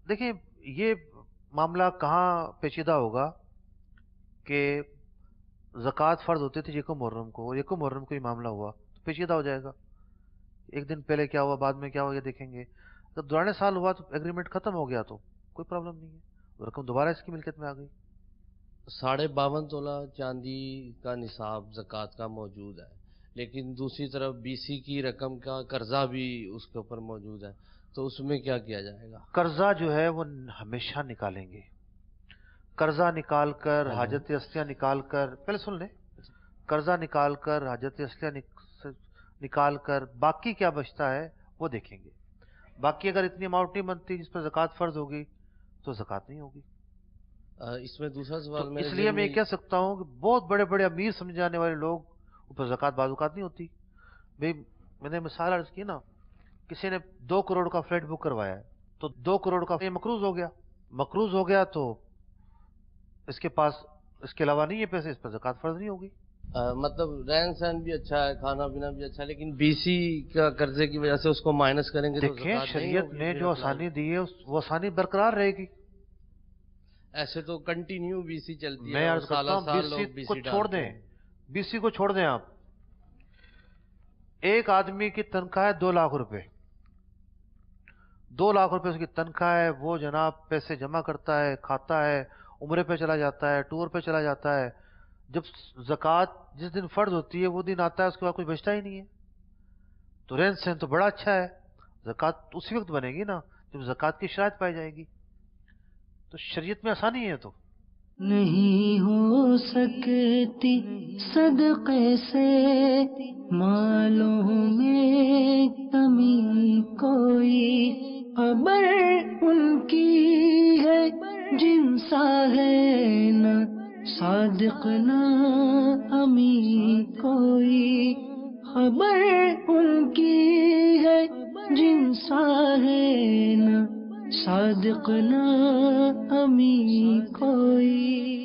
دیکھیں یہ معاملہ کہاں پیچیدہ ہوگا کہ زکوٰۃ فرض ہوتی تھی یکم محرم کو، اور یکم محرم کو یہ معاملہ ہوا تو پیچیدہ ہو جائے گا. ایک دن پہلے کیا ہوا، بعد میں کیا ہوا، یہ دیکھیں گے. جب دوران سال ہوا تو ایگریمنٹ ختم ہو گیا تو کوئی پرابلم نہیں ہے، رقم دوبارہ اس کی ملکیت میں آ گئی. 52.5 تولہ چاندی کا نصاب زکوٰۃ کا موجود ہے، لیکن دوسری طرف BC کی رقم کا قرضہ بھی اس کے اوپر موجود ہے، تو اس میں کیا کیا جائے گا؟ قرضہ جو ہے وہ ہمیشہ نکالیں گے. قرضہ نکال کر، حاجت اصلیہ نکال کر، پہلے سن لیں، قرضہ نکال کر، حاجت اصلیہ نکال کر، باقی کیا بچتا ہے وہ دیکھیں گے. باقی اگر اتنی اماؤنٹ نہیں بنتی جس پر زکوٰۃ فرض ہوگی تو زکوٰۃ نہیں ہوگی. اس میں دوسرا سوال اس لیے میں یہ کہہ سکتا ہوں کہ بہت بڑے بڑے امیر سمجھے جانے والے لوگ اوپر زکوٰۃ بعض اوقات نہیں ہوتی. بھائی میں نے مثال عرض کی نا، کسی نے 2 کروڑ کا فلیٹ بک کروایا ہے تو 2 کروڑ کا مقروض ہو گیا تو اس کے پاس اس کے علاوہ نہیں ہے پیسے، اس پر زکوٰۃ فرض نہیں ہوگی. مطلب رہن سہن بھی اچھا ہے، کھانا پینا بھی اچھا ہے، لیکن BC کا قرضے کی وجہ سے اس کو مائنس کریں گے تو دیکھیں شریعت نے جو آسانی دی ہے وہ آسانی برقرار رہے گی. ایسے تو کنٹینیو BC چلتی ہے. میں عرض کرتا ہوں BC کو چھوڑ دیں، BC کو چھوڑ دیں. آپ ایک آدمی کی تنخواہ ہے 2 لاکھ روپے، 2 لاکھ روپے اس کی تنخواہ ہے، وہ جناب پیسے جمع کرتا ہے، کھاتا ہے، عمرے پہ چلا جاتا ہے، ٹور پہ چلا جاتا ہے. جب زکوٰۃ جس دن فرض ہوتی ہے وہ دن آتا ہے، اس کے بعد کچھ بچتا ہی نہیں ہے. تو رہن سہن تو بڑا اچھا ہے، زکوٰۃ اسی وقت بنے گی نا جب زکوٰۃ کی شرائط پائی جائے گی. تو شریعت میں آسانی ہے. تو نہیں ہو سکتی صدقے سے مالوں میں کمی کوئی، خبر ان کی ہے جن سا ہے نہ صادق نہ امی کوئی، خبر ان کی ہے جن سا ہے نہ صادق نہ امی کوئی.